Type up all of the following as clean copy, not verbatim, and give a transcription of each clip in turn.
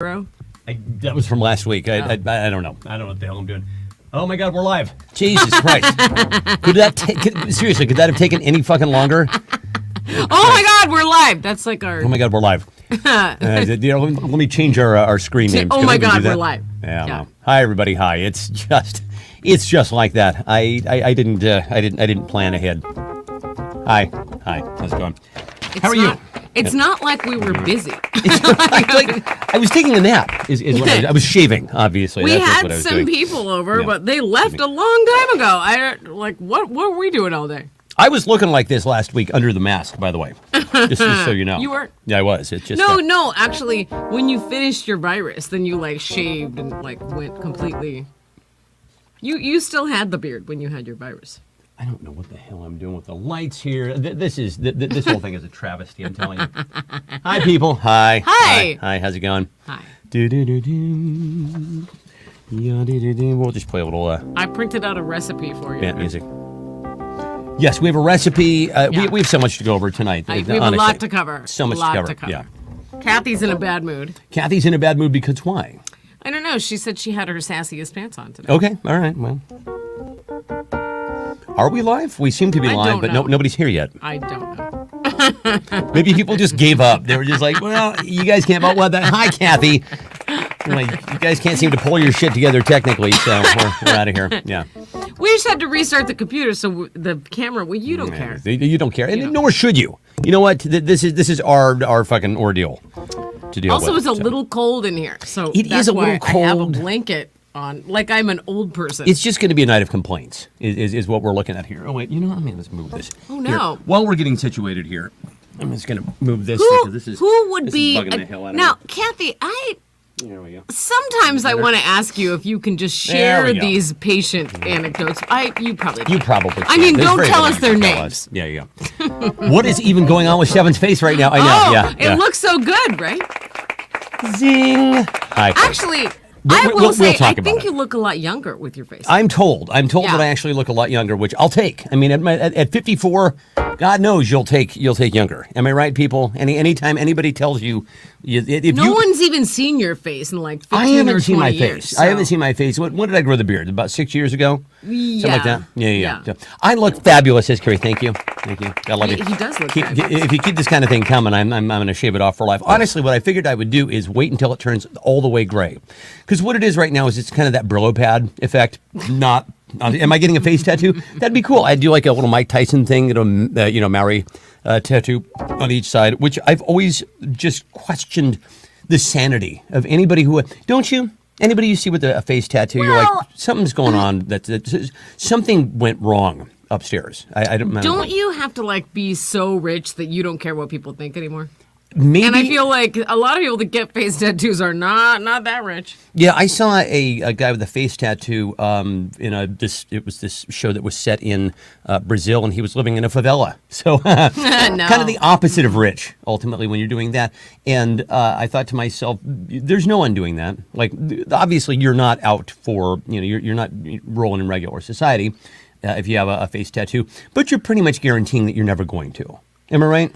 That was from last week. I don't know. I don't know what the hell I'm doing. Oh my God, we're live. Jesus Christ. Seriously, could that have taken any fucking longer? Oh my God, we're live. That's like our... Oh my God, we're live. Let me change our screen names. Oh my God, we're live. Yeah. Well. Hi everybody. Hi. It's just like that. I didn't plan ahead. Hi. How's it going? How are you? It's not like we were busy. I was taking a nap. Is what I was shaving, obviously. We That's had what I was some doing. people over, but they left a long time ago. What were we doing all day? I was looking like this last week under the mask, by the way. Just so you know. You were? Yeah, I was. It just No. Actually, when you finished your virus, then you shaved and went completely. You still had the beard when you had your virus. I don't know what the hell I'm doing with the lights here. This whole thing is a travesty, I'm telling you. Hi, people. Hi. Hi. How's it going? Hi. Do-do-do-do. Yeah-do-do-do. We'll just play a little... I printed out a recipe for you. band music. Yes, we have a recipe. We have so much to go over tonight. We have a lot to cover. So much to cover. Yeah. Kathy's in a bad mood. Kathy's in a bad mood because why? I don't know. She said she had her sassiest pants on today. Okay. All right. Well... Are we live? We seem to be live, but nobody's here yet. I don't know. Maybe people just gave up. They were just like, well, you guys can't. What that? Hi, Kathy. You guys can't seem to pull your shit together technically, so we're out of here. Yeah. We just had to restart the computer, so the camera. Well, you don't care. You don't care, and nor should you. You know what? This is our fucking ordeal to deal with. Also, it's a little cold in here, so it is a little cold. I have a blanket on, like I'm an old person. It's just going to be a night of complaints, is what we're looking at here. Oh, wait, let's move this. Oh, no. Here, while we're getting situated here, I'm just going to move this. Who would be... bugging the hell out of now, me. Kathy, There we go. Sometimes I want to ask you if you can just share these patient anecdotes. You probably can. You probably can. I mean, don't tell us their names. Yeah, you go. What is even going on with Shevan's face right now? I know, It looks so good, right? Zing. Hi. Actually... I think you look a lot younger with your face. I'm told that I actually look a lot younger, which I'll take. I mean, at 54, God knows you'll take younger. Am I right, people? Anytime anybody tells you, no one's even seen your face in like 15 I haven't or 20 seen my years, face. So. I haven't seen my face. When did I grow the beard? About 6 years ago? Yeah. Something like that? Yeah. So, I look fabulous, says Carrie. Thank you. I love you. He does look fabulous. If you keep this kind of thing coming, I'm going to shave it off for life. Honestly, what I figured I would do is wait until it turns all the way gray. Because what it is right now is it's kind of that Brillo pad effect. Am I getting a face tattoo? That'd be cool. I'd do like a little Mike Tyson thing, Maori tattoo on each side, which I've always just questioned the sanity of anybody who, don't you? Anybody you see with a face tattoo, you're like, something's going on. Something went wrong upstairs. I don't you have to be so rich that you don't care what people think anymore? Maybe. And I feel like a lot of people that get face tattoos are not that rich. Yeah, I saw a guy with a face tattoo it was this show that was set in Brazil, and he was living in a favela. So kind of the opposite of rich, ultimately, when you're doing that. And I thought to myself, there's no one doing that. Like, obviously, you're not out for, you're not rolling in regular society if you have a face tattoo, but you're pretty much guaranteeing that you're never going to. Am I right?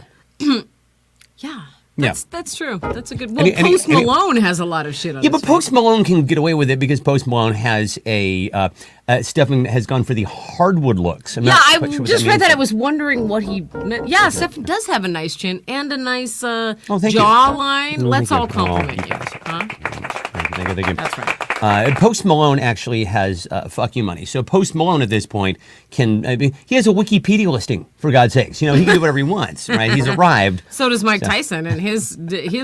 Yeah. That's true. That's a good... Well, Post Malone has a lot of shit on his but Post Malone can get away with it because Post Malone has Stephen has gone for the hardwood looks. I just read that. I was wondering what he meant. Yeah, Stephen does have a nice chin and a nice jawline. Let's all compliment you. Huh? Thank you. That's right. Post Malone actually has fuck you money. So Post Malone at this point he has a Wikipedia listing, for God's sakes. He can do whatever he wants, right? He's arrived. So does Mike Tyson, and his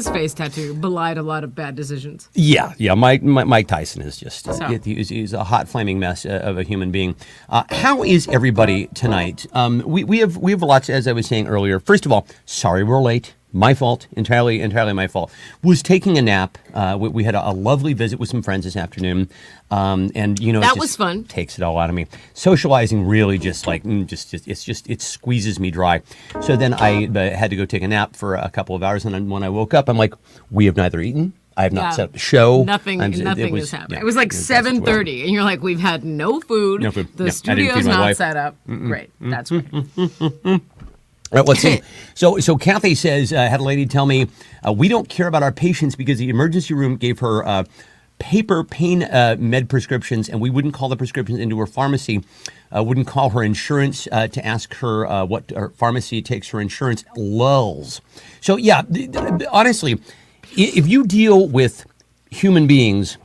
face tattoo belied a lot of bad decisions. Yeah. Mike Tyson is just, he's a hot flaming mess of a human being. How is everybody tonight? We have a lot, as I was saying earlier. First of all, sorry we're late. My fault, entirely my fault. Was taking a nap. We had a lovely visit with some friends this afternoon, and that was fun. Takes it all out of me. Socializing really it squeezes me dry. So then I had to go take a nap for a couple of hours, and then when I woke up, I'm like, we have neither eaten. I have not set up the show. Nothing has happened. Yeah, it was like 7:30, and you're like, we've had no food. The studio's not set up. Great. That's right. Right, let's see. So Kathy says, had a lady tell me, we don't care about our patients because the emergency room gave her paper pain med prescriptions, and we wouldn't call the prescriptions into her pharmacy, wouldn't call her insurance to ask her what her pharmacy takes her insurance. Lulls. So yeah, honestly, if you deal with human beings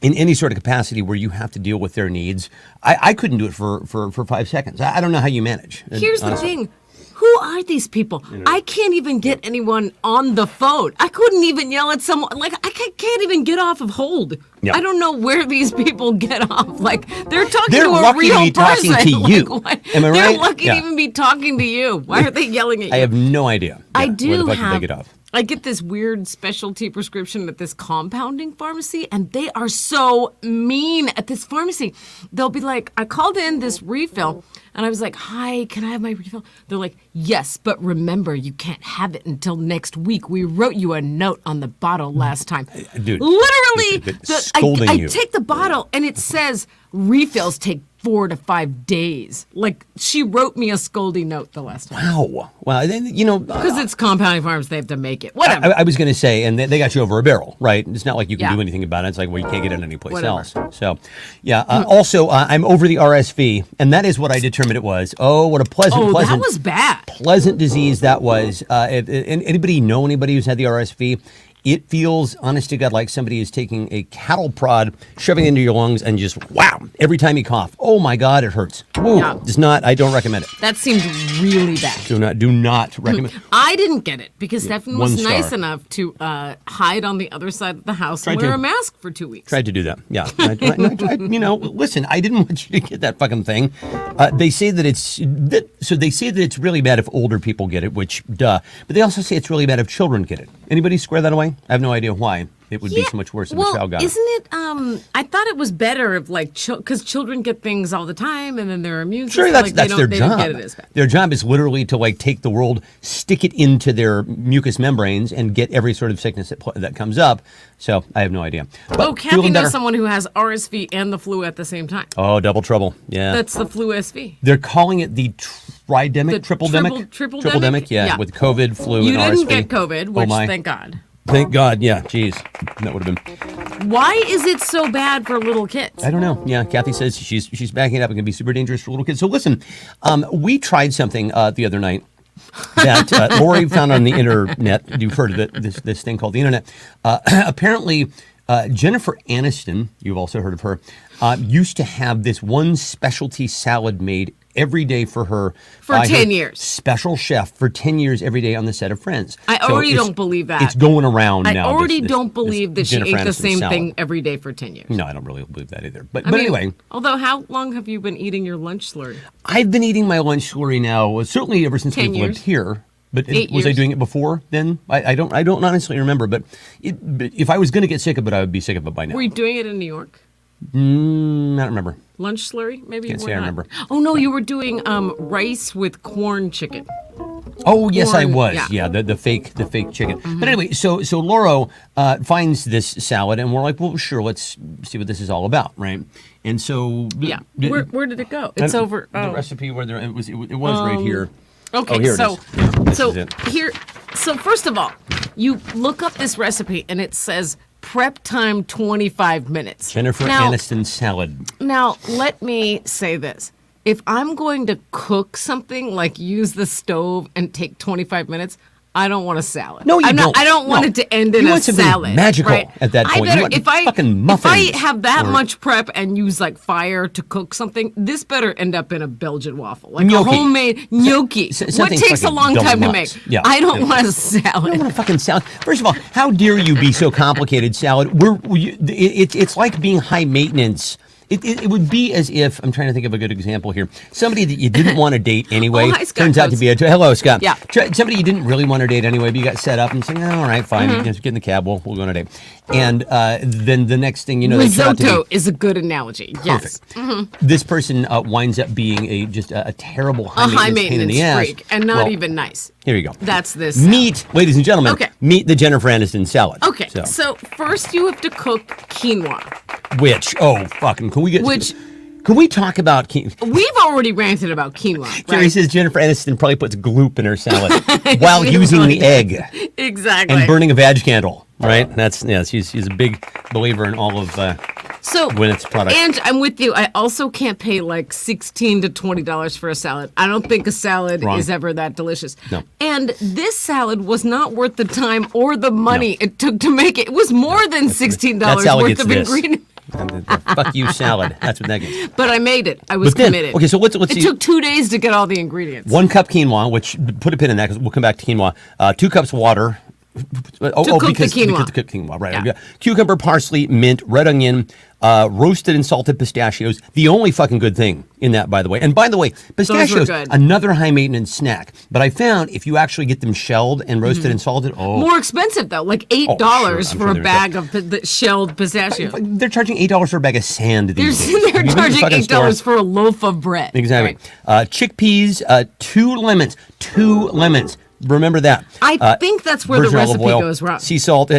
in any sort of capacity where you have to deal with their needs, I couldn't do it for 5 seconds. I don't know how you manage. Here's honestly. the thing. Who are these people? I can't even get anyone on the phone. I couldn't even yell at someone. Like, I can't even get off of hold. Yeah. I don't know where these people get off. Like, they're talking They're to a lucky to real be talking person. to you. Like, what? Am I They're right? lucky Yeah. to even be talking to you. Why are they yelling at you? I have no idea. I Yeah, do where the fuck did have. they get off? I get this weird specialty prescription at this compounding pharmacy, and they are so mean at this pharmacy. They'll be like, I called in this refill, and I was like, hi, can I have my refill? They're like, yes, but remember, you can't have it until next week. We wrote you a note on the bottle last time. Dude, Literally, scolding I you. take the bottle, and it says refills take 4 to 5 days. Like, she wrote me a scolding note the last time. Wow. Well, you know, Because it's compounding farms, they have to make it. Whatever. I was going to say, and they got you over a barrel, right? It's not like you can Yeah. do anything about it. It's like, well, you can't get it anyplace Whatever. else. So, yeah. Also, I'm over the RSV, and that is what I determined it was. Oh, what a pleasant, Oh, pleasant, that was bad. pleasant disease that was. If anybody know anybody who's had the RSV? It feels, honest to God, like somebody is taking a cattle prod, shoving it into your lungs, and just wow! Every time you cough, oh my God, it hurts. Woo! Yeah. It's not. I don't recommend it. That seemed really bad. Do not recommend. I didn't get it because Stefan was 1 star. nice enough to hide on the other side of the house and Tried wear to. a mask for 2 weeks. Tried to do that. Yeah. You know, listen, I didn't want you to get that fucking thing. They say that they say that it's really bad if older people get it, which duh. But they also say it's really bad if children get it. Anybody square that away? I have no idea why it would be so much worse if a child got it. Isn't it? I thought it was better if because children get things all the time and then their immune system. Sure, that's their they job. Don't get it as bad. Their job is literally to like take the world, stick it into their mucous membranes, and get every sort of sickness that comes up. So I have no idea. But Oh, Kathy feeling knows better. someone who has RSV and the flu at the same time. Oh, double trouble. Yeah. That's the flu SV. They're calling it the tridemic, The tripledemic? tripledemic? Yeah, Yeah. with COVID, flu, You and didn't RSV. get COVID, which my. thank God. Thank God, yeah, jeez. That would have been. Why is it so bad for little kids? I don't know. Yeah, Kathy says she's backing it up and going to be super dangerous for little kids. So listen, we tried something the other night that Lori found on the internet. You've heard of it, this thing called the internet. Apparently, Jennifer Aniston, you've also heard of her, used to have this one specialty salad made every day for her. For by 10 her years. Special chef for 10 years every day on the set of Friends. I So already it's- don't believe that. It's going around I now. already this- don't believe that this she Jennifer ate the Aniston same salad. thing every day for 10 years. No, I don't really believe that either. But I mean, anyway, although, how long have you been eating your lunch slurry? I've been eating my lunch slurry now, certainly ever since 10 we've lived years. here. But Eight was I years. doing it before then? I don't honestly remember. But if I was going to get sick of it, I would be sick of it by now. Were you doing it in New York? I don't remember. Lunch slurry? Maybe Can't you say were I not. remember. Oh no, you were doing rice with corn chicken. Oh yes, I Corn, was. yeah. Yeah, the fake chicken. But anyway, so Lauro finds this salad, and we're like, well, sure, let's see what this is all about, right? And so Yeah. Where did it go? It's the over. the Oh. recipe where it was right here. Okay, Oh, here it so is. This is it. so first of all, you look up this recipe and it says prep time 25 minutes. Jennifer now, Aniston salad. Now, let me say this. If I'm going to cook something, like use the stove and take 25 minutes, I don't want a salad. No, you don't. I don't want No. it to end in You a want something salad. magical right? at that point. You I better, want if I fucking if muffins I have that or- much prep and use like fire to cook something, this better end up in a Belgian waffle, like Gnocchi. a homemade gnocchi. What something takes a fucking long time to make? deluxe. Yeah. I don't Yeah. want a I salad. don't want a fucking salad. First of all, how dare you be so complicated, salad? It's like being high maintenance. It would be as if, I'm trying to think of a good example here, somebody that you didn't want to date anyway. Oh, hi, Scott turns out to Coates. be hello, Scott. Yeah. Somebody you didn't really want to date anyway, but you got set up and saying, oh, all right, fine, just get in the cab, we'll go on a date. And then the next thing you know, they turn out to Risotto be is a good analogy. Yes. perfect. This person winds up being just a terrible A high high maintenance pain in maintenance the ass. freak and not Well, even nice. Here you go. That's this. Meet, ladies and gentlemen, Okay. meet the Jennifer Aniston salad. Okay, so first you have to cook quinoa, Which, oh, fucking, can we get... which Can we talk about We've already ranted about quinoa. Jerry Right? says Jennifer Aniston probably puts gloop in her salad while using the egg Exactly. and burning a vag candle. Right? She's a big believer in all of So, Gwyneth's products. and I'm with you. I also can't pay like $16 to $20 for a salad. I don't think a salad Wrong. is ever that delicious. No. And this salad was not worth the time or the money it took to make it. It was more than $16 That salad worth gets of this. ingredients. Fuck you salad. That's what that gets. But I made it. I was But then- committed. okay, so let's It see. took 2 days to get all the ingredients. 1 cup quinoa, which put a pin in that because we'll come back to quinoa. 2 cups water. To cook the quinoa. Because to cook quinoa, right? Yeah. Cucumber, parsley, mint, red onion, roasted and salted pistachios. The only fucking good thing in that, by the way. And by the way, pistachios, good. another high maintenance snack. But I found if you actually get them shelled and roasted and salted, More expensive though, like $8 sure. I'm for sure a they're bag of the shelled pistachios. they're charging $8 for a bag of sand They're, these days. they're You go to the charging fucking $8 store- for a loaf of bread. Exactly. Right? Chickpeas, 2 lemons. 2 lemons. Remember that. I think that's where the Virgin olive recipe oil, goes wrong. Sea salt.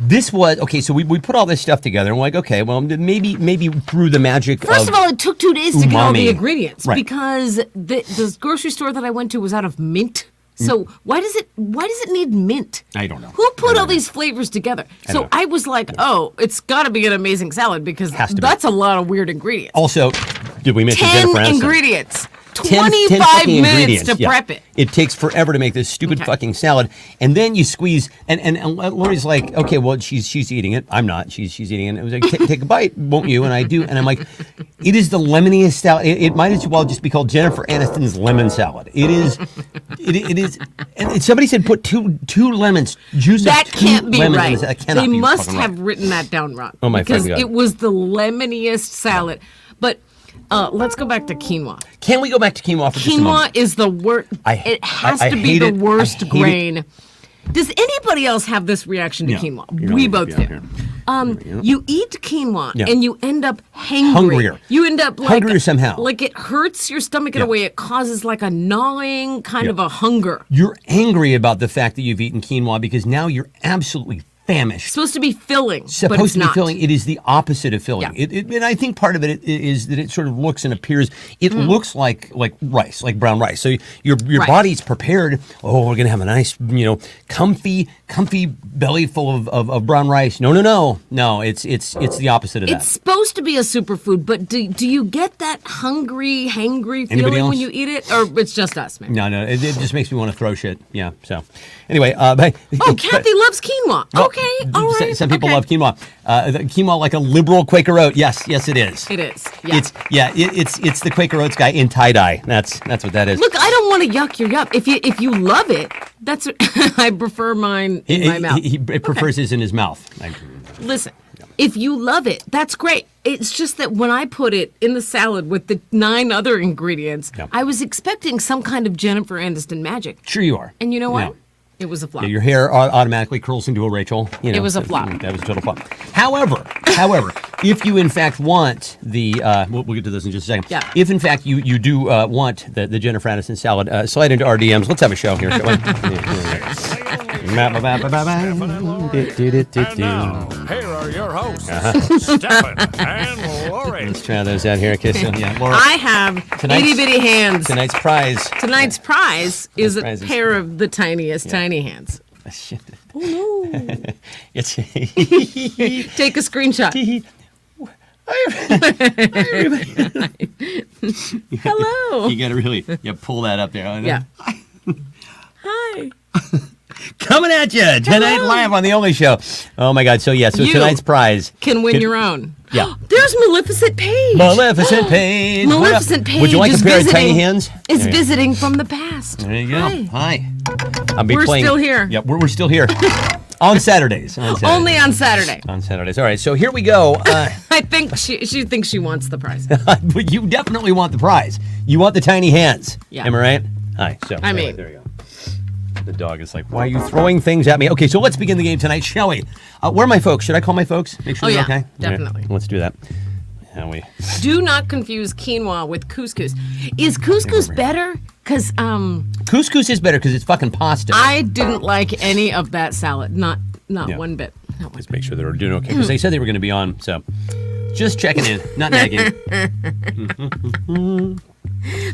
This was okay. So we put all this stuff together, and we're like, okay, well, maybe through the magic. First of all, it took 2 days to get all the umami. ingredients Right. because the grocery store that I went to was out of mint. So why does it need mint? I don't know. Who put I don't all know. these flavors together? don't So know. I was like, oh, it's got to be an amazing salad because Has to be. that's a lot of weird ingredients. Also, did we mention 10 Jennifer Aniston? ingredients. 10 25 fucking minutes ingredients, to yeah. prep it. It takes forever to make this stupid Okay. fucking salad, and then you squeeze. And Lori's like, okay, well, she's eating it. I'm not. She's eating it. It was like, take a bite, won't you? And I do. And I'm like, it is the lemoniest salad. It might as well just be called Jennifer Aniston's lemon salad. It is. It is. And somebody said put two lemons, juice That of 2 can't be lemons. right. That cannot They be must fucking have right. written that down wrong. Oh, my because fucking God. it was the lemoniest salad. But let's go back to quinoa. Can we go back to quinoa for just a moment? Quinoa is the worst. It has to be the worst grain. Does anybody else have this reaction to No. quinoa? You're We not- both yeah, do. yeah. You eat quinoa Yeah. and you end up hangry. Hungrier. You end up like, Hungrier somehow. Like it hurts your stomach in Yeah. a way. It causes like a gnawing kind of a hunger. You're angry about the fact that you've eaten quinoa because now you're absolutely famished. It's supposed to be filling, but Supposed it's to be not. filling. It is the opposite of filling. Yeah. And I think part of it is that it sort of looks and appears. It looks like rice, like brown rice. So your Right. body's prepared. Oh, we're gonna have a nice, comfy belly full of brown rice. No. It's the opposite of that. It's supposed to be a superfood, but do you get that hungry, hangry Anybody feeling when else? you eat it, or it's just us, man? No, it just makes me want to throw shit. Yeah. So, anyway, but Oh, Kathy loves quinoa. Okay, all right. Some people okay. love quinoa. Quinoa like a liberal Quaker oat. Yes, it is. It is. Yeah. It's the Quaker Oats guy in tie dye. That's what that is. Look, I don't want to yuck your yup. If you love it, that's I prefer mine in my mouth. He prefers his in his mouth. Listen, if you love it, that's great. It's just that when I put it in the salad with the 9 other ingredients, Yeah. I was expecting some kind of Jennifer Aniston magic. Sure you are. And you know what? Yeah. It was a flop. Yeah, your hair automatically curls into a Rachel. It was a flop. That was a total flop. However, if you in fact want the, we'll get to this in just a second. Yeah. If in fact you do want the Jennifer Aniston salad, slide into our DMs. Let's have a show here, shall we? Here are your hosts, Uh-huh. Stefan and Lori. Let's try those out here. Okay, so yeah, Laura, I have Tonight's- itty bitty hands. tonight's prize. Tonight's prize is a prize is- pair of the tiniest tiny hands. Oh no! It's Take a screenshot. Hello. you gotta really pull that up there. Yeah. Hi. Coming at you tonight Hello. live on the Only Show. Oh my God! So so You tonight's prize Can win Could- your own. Yeah. There's Maleficent Paige. Maleficent Paige. What up? Maleficent Paige. Would you like is a pair of visiting, tiny hands? Is There you go. visiting from the past. There you go. Hi. Hi. I'll be We're playing. still here. Yep, we're still here. On Saturdays. Only on Saturday. On Saturdays. All right, so here we go. I think she thinks she wants the prize. But you definitely want the prize. You want the tiny hands. Yeah. Am I right? Hi. So I anyway, mean- there you go. The dog is like, why are you throwing things at me? Okay, so let's begin the game tonight, shall we? Where are my folks? Should I call my folks? Make sure Oh, they're yeah, okay? All right, definitely. let's do that. Yeah, we. Do not confuse quinoa with couscous. Is couscous better? Because Couscous is better because it's fucking pasta. I didn't like any of that salad. Not Yeah. one bit. Not one Let's bit. make sure they're doing okay because they said they were going to be on. So Just checking in, not nagging.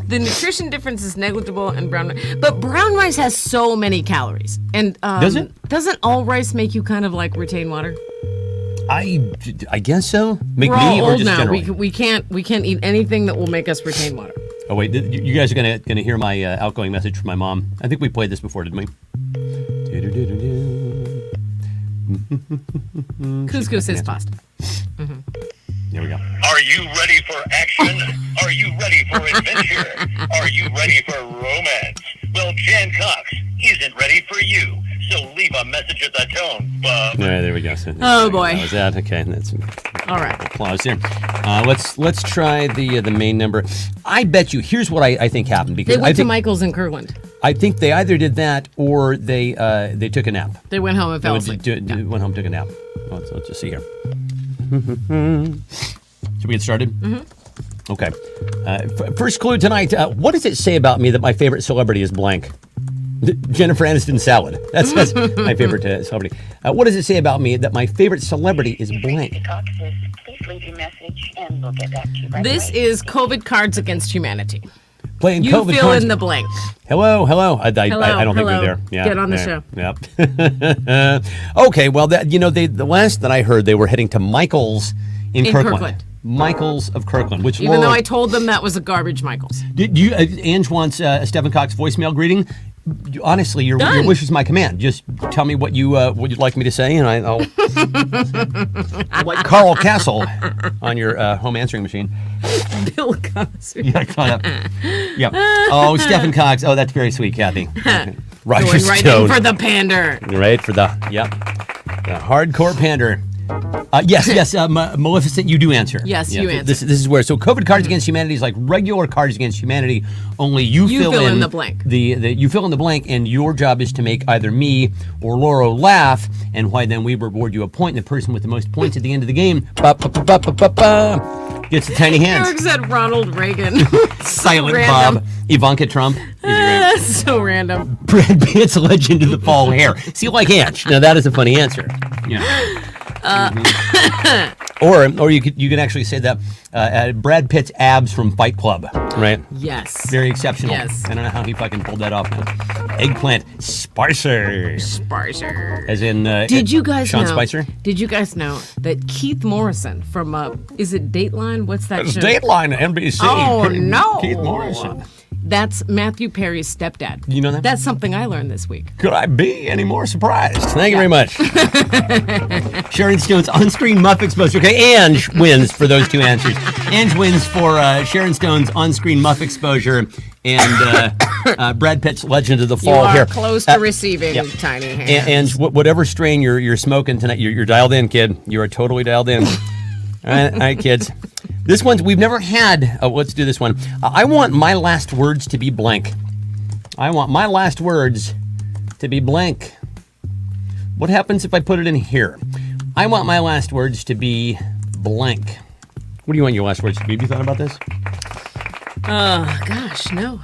The nutrition difference is negligible in brown rice. But brown rice has so many calories. And Does it? Doesn't all rice make you kind of like retain water? I guess so. Make We're me all or old just now. generally? We can't eat anything that will make us retain water. Oh wait, you guys are gonna hear my outgoing message from my mom. I think we played this before, didn't we? Couscous is pasta. There we go. Are you ready for action? Are you ready for adventure? Are you ready for romance? Well, Jan Cox isn't ready for you. So leave a message at the tone, bub. All right, there we go. So, Oh, boy. That was that. Okay, that's All right. applause here. Let's try the main number. I bet you. Here's what I think happened because They I went to think Michael's in Kirkland. I think they either did that or they took a nap. They went home and fell They asleep. went home, took a nap. Let's just see here. Should we get started? Mm-hmm. Okay. First clue tonight. What does it say about me that my favorite celebrity is blank? Jennifer Aniston salad. That's my favorite celebrity. What does it say about me that my favorite celebrity is blank? Please leave your message and we'll get back to you right This away. is COVID Cards Against Humanity. Playing You COVID fill cards. in the blank. Hello. I don't think hello. we're there. Yeah, Get on the yeah, show. Yep. Okay. Well, the last that I heard, they were heading to Michael's in Kirkland. Michael's of Kirkland, which Even though Laurel- I told them that was a garbage Michael's. Did you? Ange wants a Stephen Cox voicemail greeting. Honestly, your Done. wish is my command. Just tell me what you'd like me to say, and I'll like Carl Castle on your home answering machine. Bill Cosby. Yeah, caught up. Yep. Oh, Stephen Cox. Oh, that's very sweet, Kathy. Roger Going right Stone. in for the pander. Right for the hardcore pander. Yes, Maleficent, you do answer. Yes, you answer. This is where COVID Cards Against Humanity is like regular Cards Against Humanity, only you fill in the blank. You fill in the blank, and your job is to make either me or Laura laugh, and why then we reward you a point, and the person with the most points at the end of the game gets the tiny hands. Eric said Ronald Reagan. Silent random. Bob, Ivanka Trump. These are great. So random. Brad Pitt's Legend of the Fall hair. See, like Ange. Now that is a funny answer. Yeah. Or you could actually say that Brad Pitt's abs from Fight Club, right? Yes. Very exceptional. Yes. I don't know how he fucking pulled that off. Man. Eggplant Spicer, Spicer. as in Did you guys Sean know? Spicer? Did you guys know that Keith Morrison from is it Dateline? What's that show? Dateline, NBC. Oh no! Keith Morrison. That's Matthew Perry's stepdad. You know that? That's something I learned this week. Could I be any more surprised? Thank you very much. Sharon Stone's on-screen muff exposure. Okay, Ange wins for those two answers. Ange wins for Sharon Stone's on-screen muff exposure and Brad Pitt's Legend of the You Fall are here. close to receiving yeah. tiny hands. And whatever strain you're smoking tonight, you're dialed in, kid. You are totally dialed in. All right, kids. This one's we've never had. Let's do this one. I want my last words to be blank. I want my last words to be blank. What happens if I put it in here? I want my last words to be blank. What do you want your last words to be? Have you thought about this? Gosh, no.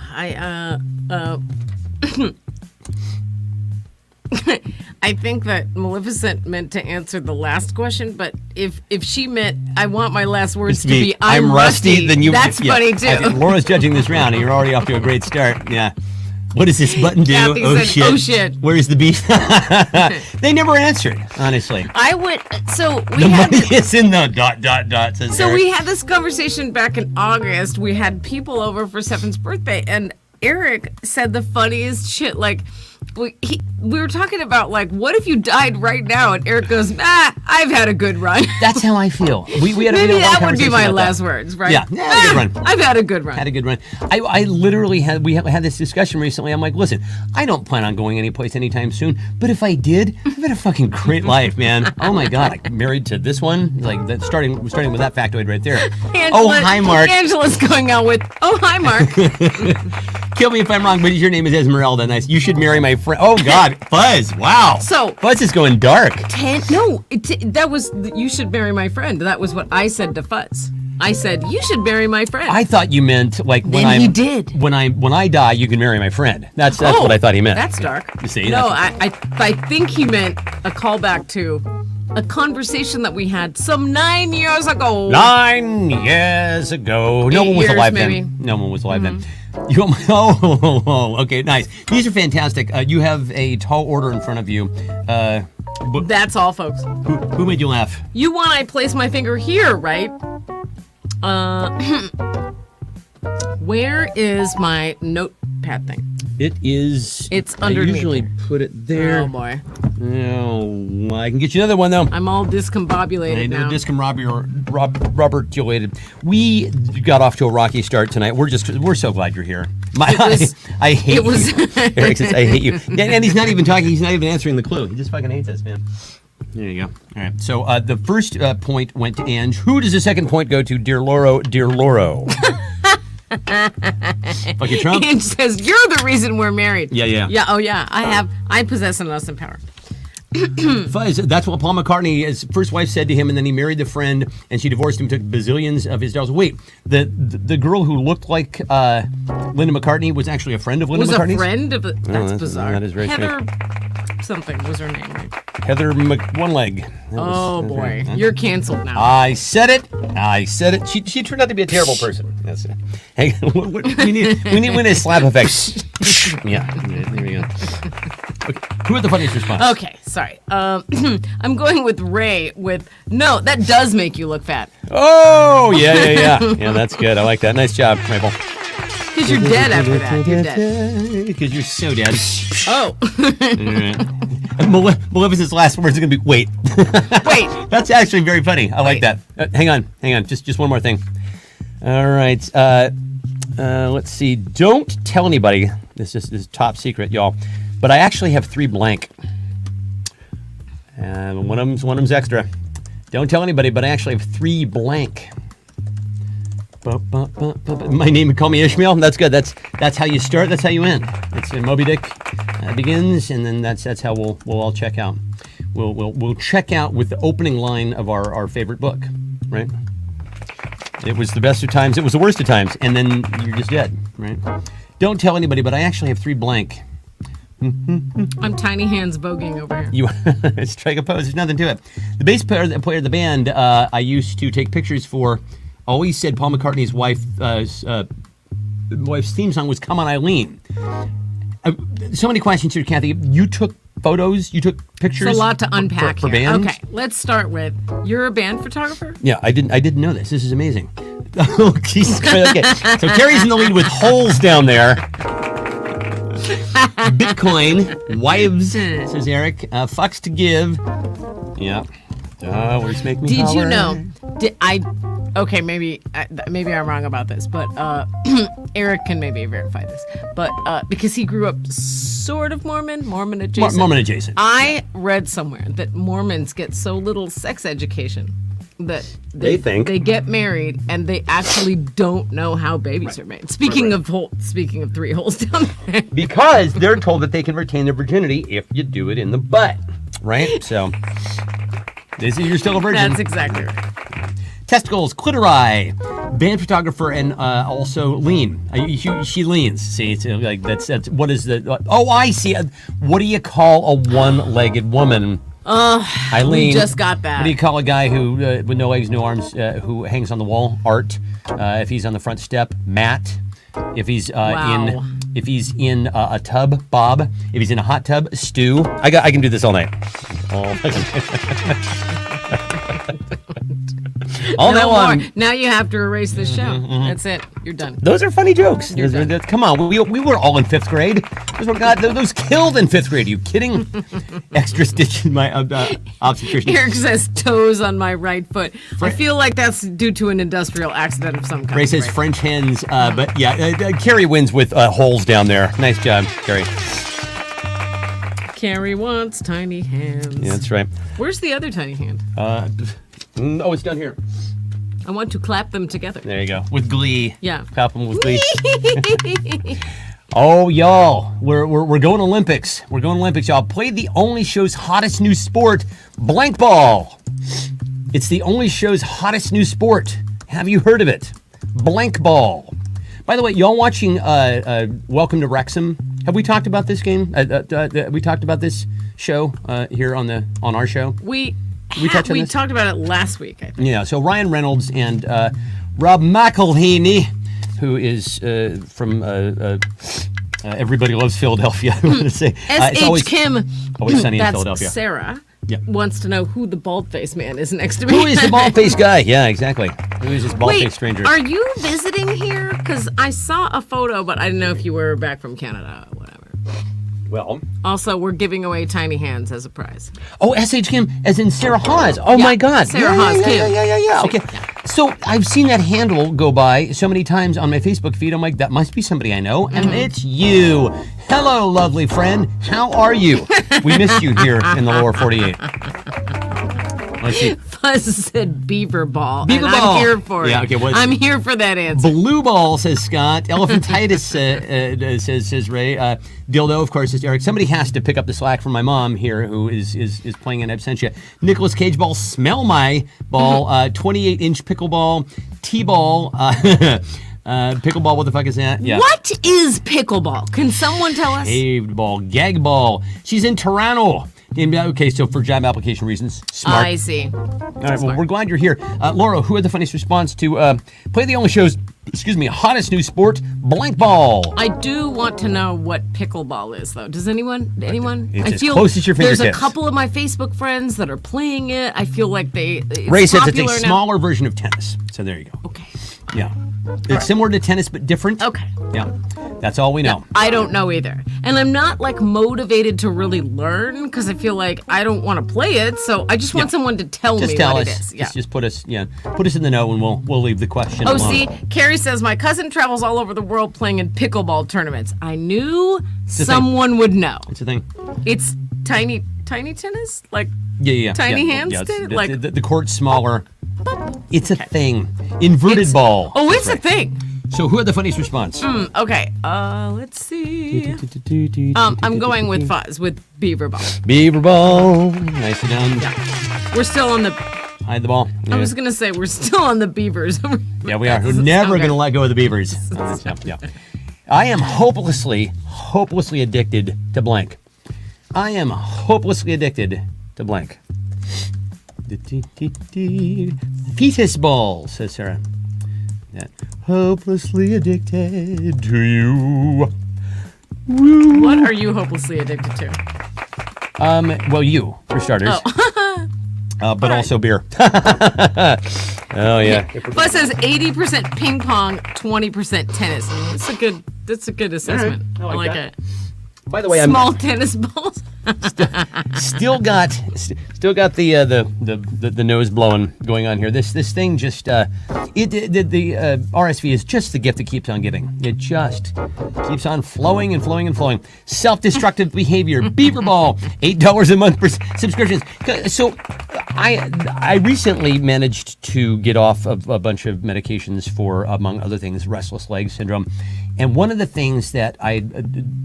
I think that Maleficent meant to answer the last question, but if she meant I want my last words to be I'm rusty, then you. that's yeah. funny too. Okay, Laura's judging this round, and you're already off to a great start. Yeah. What does this button do? Kathy said, "Oh, shit." Where's the beef? They never answered, honestly. I would. So The we had. money is in the ... Says So Eric. we had this conversation back in August. We had people over for Stefan's birthday, and Eric said the funniest shit. Like, we were talking about, like, what if you died right now? And Eric goes, I've had a good run. That's how I feel. We had Maybe a long that would be conversation my about last that. words, right? Yeah, had a good run. I've had a good run. Had a good run. I literally had this discussion recently. I'm like, listen, I don't plan on going anyplace anytime soon, but if I did, I've had a fucking great life, man. Oh my god, I'm married to this one. Like that, starting with that factoid right there. Oh hi, Mark. Angela's going out with, oh, hi, Mark. Kill me if I'm wrong, but your name is Esmeralda. Nice. You should marry my friend. Oh god, Fuzz. Wow. So- Fuzz is going dark. That was, you should marry my friend. That was what I said to Fuzz. I said, you should marry my friend. I thought you meant like when Then he did. When I die, you can marry my friend. That's what I thought he meant. That's dark. You see, No, that's- I think he meant a callback to a conversation that we had some 9 years ago. 9 years ago. No 8 one was years, alive maybe. then. No one was alive then. Okay, nice. These are fantastic. You have a tall order in front of you. That's all, folks. Who made you laugh? You want I place my finger here, right? Where is my notepad thing? It is. It's I underneath usually there. put it there. Oh boy, No, I can get you another one though. I'm all discombobulated I know, now. Robertulated. We got off to a rocky start tonight. We're so glad you're here. I hate it was- you. Eric says, I hate you. And he's not even talking. He's not even answering the clue. He just fucking hates us, man. There you go. All right. So the first point went to Ange. Who does the second point go to? Dear Loro, dear Loro. Fuck you, Trump. And says you're the reason we're married. Yeah. Yeah. Oh yeah. I possess an awesome power. Fuzz, that's what Paul McCartney, his first wife, said to him, and then he married the friend, and she divorced him, took bazillions of his dollars. Wait, the girl who looked like Linda McCartney was actually a friend of Linda Was McCartney's? a friend of. That's bizarre. that is very Heather something was her name. Right? Heather One Leg. Oh boy, you're canceled now. I said it. She turned out to be a terrible person. That's it. Hey, we need a slap effect. Yeah, there we go. Okay, who had the funniest response? Okay, sorry. I'm going with Ray with no, that does make you look fat. Oh, yeah. Yeah, that's good. I like that. Nice job, Maple. Because you're dead after that. You're dead. Because you're so dead. Oh. Maleficent's last words are going to be, wait. Wait. That's actually very funny. I like Wait. that. Hang on. Just one more thing. All right. Let's see. Don't tell anybody. This is top secret, y'all. But I actually have 3 blank. One of them's extra. Don't tell anybody, but I actually have 3 blank. My name would call me Ishmael. That's good. That's how you start. That's how you end. It's Moby Dick begins, and then that's how we'll all check out. We'll check out with the opening line of our favorite book, right? It was the best of times. It was the worst of times, and then you're just dead, right? Don't tell anybody, but I actually have 3 blank. I'm tiny hands voguing over here. You strike a pose. There's nothing to it. The bass player of the band I used to take pictures for always said Paul McCartney's wife's theme song was "Come On, Eileen." So many questions here, Kathy. You took photos. You took pictures. It's a lot to unpack for here. bands. Okay, let's start with you're a band photographer. Yeah, I didn't know this. This is amazing. Oh, Jesus Christ. Okay, so Carrie's in the lead with holes down there. Bitcoin, wives, says Eric. Fucks to give. Yeah. Words make me Did you holler. know? Okay, maybe I'm wrong about this, but Eric can maybe verify this. But because he grew up sort of Mormon adjacent. Mormon adjacent. I read somewhere that Mormons get so little sex education that They think. they get married and they actually don't know how babies are made. Speaking of 3 holes down there. Because they're told that they can retain their virginity if you do it in the butt, right? So, you're still a virgin. That's exactly right. Testicles, clitori, band photographer, and also lean. She leans. See, it's like that's what is the? Oh, I see. What do you call a one-legged woman? Eileen. We just got that. What do you call a guy who with no legs, no arms, who hangs on the wall? Art. If he's on the front step, Matt. If he's Wow. in a tub, Bob. If he's in a hot tub, Stu. I can do this all night. All No night more. long. Now you have to erase this show. That's it. You're done. Those are funny jokes. You're done. Come on, we were all in 5th grade. Those killed in 5th grade. Are you kidding? Extra stitch in my obstetrician. Eric says toes on my right foot. I feel like that's due to an industrial accident of some kind. Ray says French hens, but yeah, Carrie wins with holes down there. Nice job, Carrie. Carrie wants tiny hands. Yeah, that's right. Where's the other tiny hand? Oh, it's down here. I want to clap them together. There you go. With glee. Yeah. Clap them with glee. Oh, y'all, we're going Olympics. We're going Olympics, y'all. Play the only show's hottest new sport, blank ball. It's the only show's hottest new sport. Have you heard of it? Blank ball. By the way, y'all watching Welcome to Wrexham? Have we talked about this game? We talked about this show here on our show. We we touch on We this? talked about it last week, I think. Yeah, so Ryan Reynolds and Rob McElhenney, who is from Everybody Loves Philadelphia, I want to say. It's S.H. Kim. always sunny in That's Philadelphia. Sarah. Yeah. Wants to know who the bald-faced man is next to me. Who is the bald-faced guy? Yeah, exactly. Who is this bald-faced Wait, stranger? are you visiting here? Because I saw a photo, but I didn't know if you were back from Canada or whatever. Well, Also, we're giving away tiny hands as a prize. oh, S.H. Kim, as in Sarah Hawes. Oh, Yeah, my God. Sarah Hawes Kim. Yeah. Okay. So I've seen that handle go by so many times on my Facebook feed. I'm like, that must be somebody I know. And it's you. Hello, lovely friend. How are you? We missed you here in the lower 48. Let's see. Fuzz said beaver ball. Beaver and ball. I'm here for it. Yeah, okay, what's- I'm here for that answer. Blue ball, says Scott. Elephantitis, says Ray. Dildo, of course, says Eric. Somebody has to pick up the slack from my mom here, who is playing in absentia. Nicolas Cage ball, smell my ball. 28-inch pickleball, T-ball. Pickleball, what the fuck is that? Yeah. What is pickleball? Can someone tell us? Shaved ball, gag ball. She's in Toronto. Okay, so for job application reasons, smart. I see. All right, well, we're glad you're here. Laura, who had the funniest response to play the only show's, hottest new sport, blank ball? I do want to know what pickleball is, though. Does anyone? It's I as feel close as your there's a fingertips. couple of my Facebook friends that are playing it. I feel like it's Ray says it's a popular now. smaller version of tennis. So there you go. Okay. Yeah. It's similar to tennis, but different. Okay. Yeah. That's all we know. I don't know either. And I'm not like motivated to really learn because I feel like I don't want to play it. So I just want someone to tell Just me tell what us. it is. Yeah. Just put us in the know, and we'll leave the question Oh, alone. see, Carrie says my cousin travels all over the world playing in pickleball tournaments. I knew a thing. someone would know. It's a thing. It's tiny tennis, like Yeah. Tiny yeah, hands yeah, to- it's- like- the court's smaller. It's a thing. Inverted ball. Oh, That's it's a thing. So who had the funniest response? Okay. Let's see. I'm going with Fuzz with Beaver Ball. Beaver ball. Nicely done. We're still on the. Hide the ball. I was gonna say we're still on the Beavers. Yeah, we are. We're Doesn't never sound going to good. let go of the Beavers. Yeah. I am hopelessly addicted to blank. I am hopelessly addicted to blank. Fetus ball, says Sarah. Yeah. Hopelessly addicted to you. What are you hopelessly addicted to? Well, you, for starters. But also beer. Oh, yeah. Fuzz says 80% ping pong, 20% tennis. That's a good assessment. I I like like that. it. By the way, Small tennis balls. still got the nose blowing going on here. This thing just the RSV is just the gift that keeps on giving. It just keeps on flowing and flowing and flowing. Self-destructive behavior. Beaver ball. $8 a month for subscriptions. So I recently managed to get off of a bunch of medications for, among other things, restless leg syndrome. And one of the things that I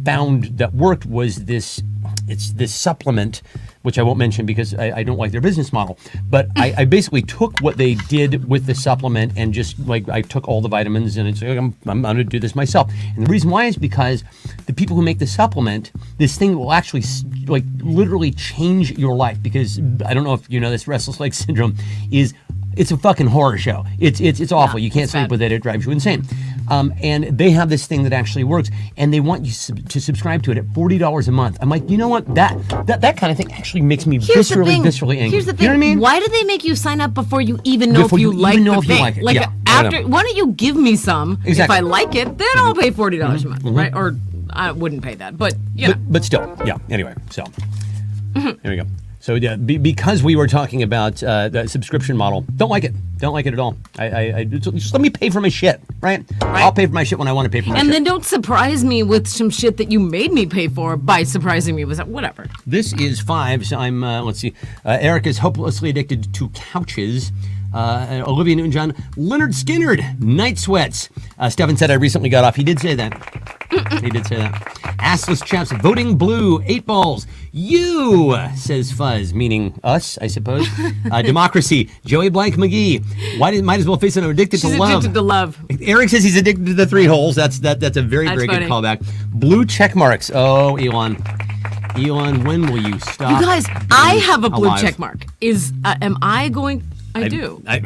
found that worked was this supplement, which I won't mention because I don't like their business model. But I basically took what they did with the supplement and just I took all the vitamins and it's like, I'm going to do this myself. And the reason why is because the people who make the supplement, this thing will actually literally change your life. Because I don't know if you know this, restless leg syndrome it's a fucking horror show. It's awful. You can't it's sleep bad. with it. It drives you insane. And they have this thing that actually works, and they want you to subscribe to it at $40 a month. I'm like, you know what? That kind of thing actually makes me viscerally angry. Here's the thing. You know what I mean? Why do they make you sign up before you even know Before if you you like even know the if you thing? like it. Like Yeah, I know. after, why don't you give me some? Exactly. If I like it, then I'll pay $40 a month, right? Or I wouldn't pay that, but you know. But still, yeah. Anyway, so there we go. So yeah, because we were talking about the subscription model, don't like it at all. I just let me pay for my shit, right? I'll pay for my shit when I want to pay for my shit. And then don't surprise me with some shit that you made me pay for by surprising me with whatever. This is 5. So I'm, let's see. Eric is hopelessly addicted to couches. Olivia Newton-John, Leonard Skinnerd, night sweats. Stefan said I recently got off. He did say that. He did say that. Assless chaps, voting blue, 8 balls. You, says Fuzz, meaning us, I suppose. Democracy, Joey Blank McGee. Might as well face it, I'm addicted She's to love. addicted to love. Eric says he's addicted to the 3 holes. That's a very, That's very funny. good callback. Blue check marks. Oh, Elon. Elon, when will you stop? You guys, I have a blue alive? check mark. Am I going? I do. I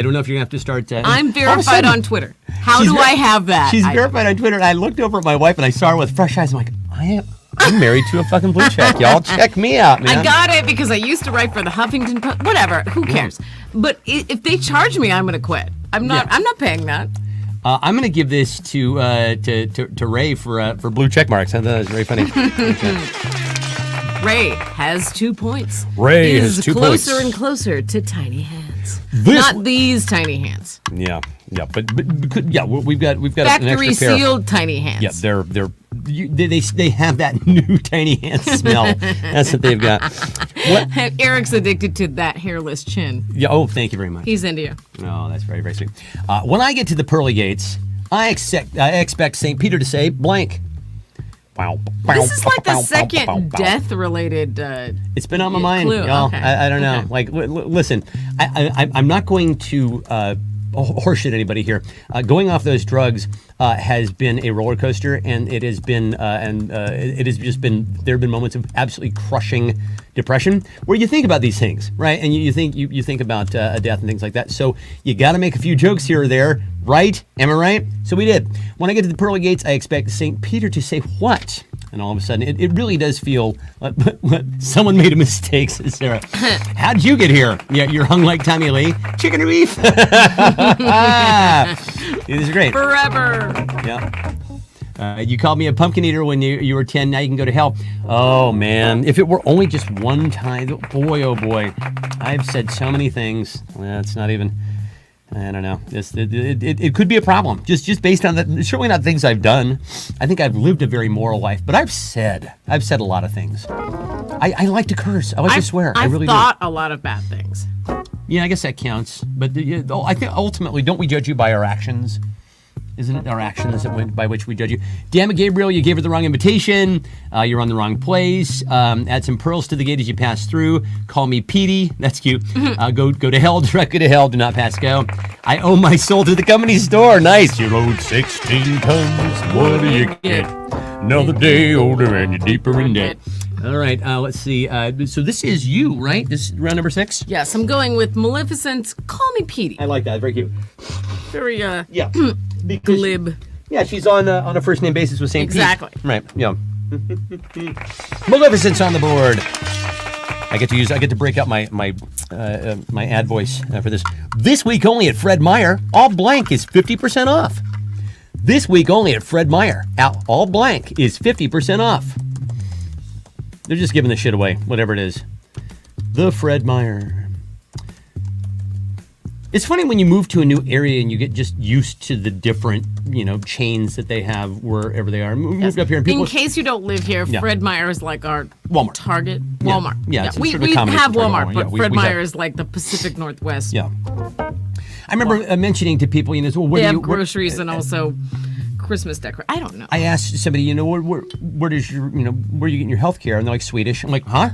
don't know if you're gonna have to start. I'm all of a verified sudden, on Twitter. How she's do ver- I have that? She's I- verified on Twitter, and I looked over at my wife and I saw her with fresh eyes. I'm like, I'm married to a fucking blue check, y'all. Check me out, man. I got it because I used to write for the Huffington Post. Whatever, who cares? But if they charge me, I'm going to quit. I'm not. Yeah. I'm not paying that. I'm gonna give this to Ray for blue check marks. I thought that was very funny. Ray has 2 points. Ray He has is 2 closer points. and closer to tiny hands. This- Not these tiny hands. Yeah, but we've got an Factory extra pair. sealed tiny hands. Yeah, they have that new tiny hand smell. That's what they've got. What? Eric's addicted to that hairless chin. Yeah. Oh, thank you very much. He's into you. Oh, that's very, very sweet. When I get to the pearly gates, I expect St. Peter to say blank. This is like the second death-related. It's been on my mind, clue. y'all. Okay. I don't know. Okay. Like, listen, I'm not going to horseshit anybody here. Going off those drugs has been a roller coaster, and it has been, it has just been. There have been moments of absolutely crushing depression where you think about these things, right? And you think about a death and things like that. So you got to make a few jokes here or there, right? Am I right? So we did. When I get to the pearly gates, I expect St. Peter to say what? And all of a sudden, it really does feel like someone made a mistake, says Sarah. How'd you get here? Yeah, you're hung like Tommy Lee. Chicken or beef? This is great. Forever. Yeah. You called me a pumpkin eater when you were 10. Now you can go to hell. Oh, man. If it were only just one time, boy, oh, boy. I've said so many things. Well, it's not even... I don't know. It could be a problem. Just based on that. Certainly not things I've done. I think I've lived a very moral life, but I've said a lot of things. I like to curse. I like to swear. I really thought a lot of bad things. do. Yeah, I guess that counts. But I think ultimately, don't we judge you by our actions? Isn't it our actions by which we judge you? Damn it, Gabriel, you gave her the wrong invitation. You're on the wrong place. Add some pearls to the gate as you pass through. Call me Petey. That's cute. Go to hell, directly to hell. Do not pass go. I owe my soul to the company store. Nice. You rode 16 tons. What do you get? Another day older and you're deeper in debt. All right, let's see. So this is you, right? This is round number 6? Yes, I'm going with Maleficent's Call Me Petey. I like that. Very cute. Very, Yeah. glib. Yeah, she's on a first name basis with St. Pete. Exactly. Right. Yeah. Maleficent's on the board. I get to break out my ad voice for this. This week only at Fred Meyer, all blank is 50% off. This week only at Fred Meyer, all blank is 50% off. They're just giving the shit away, whatever it is. The Fred Meyer. It's funny when you move to a new area and you get just used to the different, chains that they have wherever they are. Moved up here and people. In case you don't live here, Yeah. Fred Meyer is like our Walmart. Target. Walmart. Yeah, it's we sort of a we combination have of Target Walmart, and Walmart. but Yeah, we Fred have- Meyer is like the Pacific Northwest. Yeah. I remember mentioning to people, well, where They do you have groceries and also Christmas decor. I don't know. I asked somebody, where does your, where are you getting your health care? And they're like, Swedish. I'm like, huh?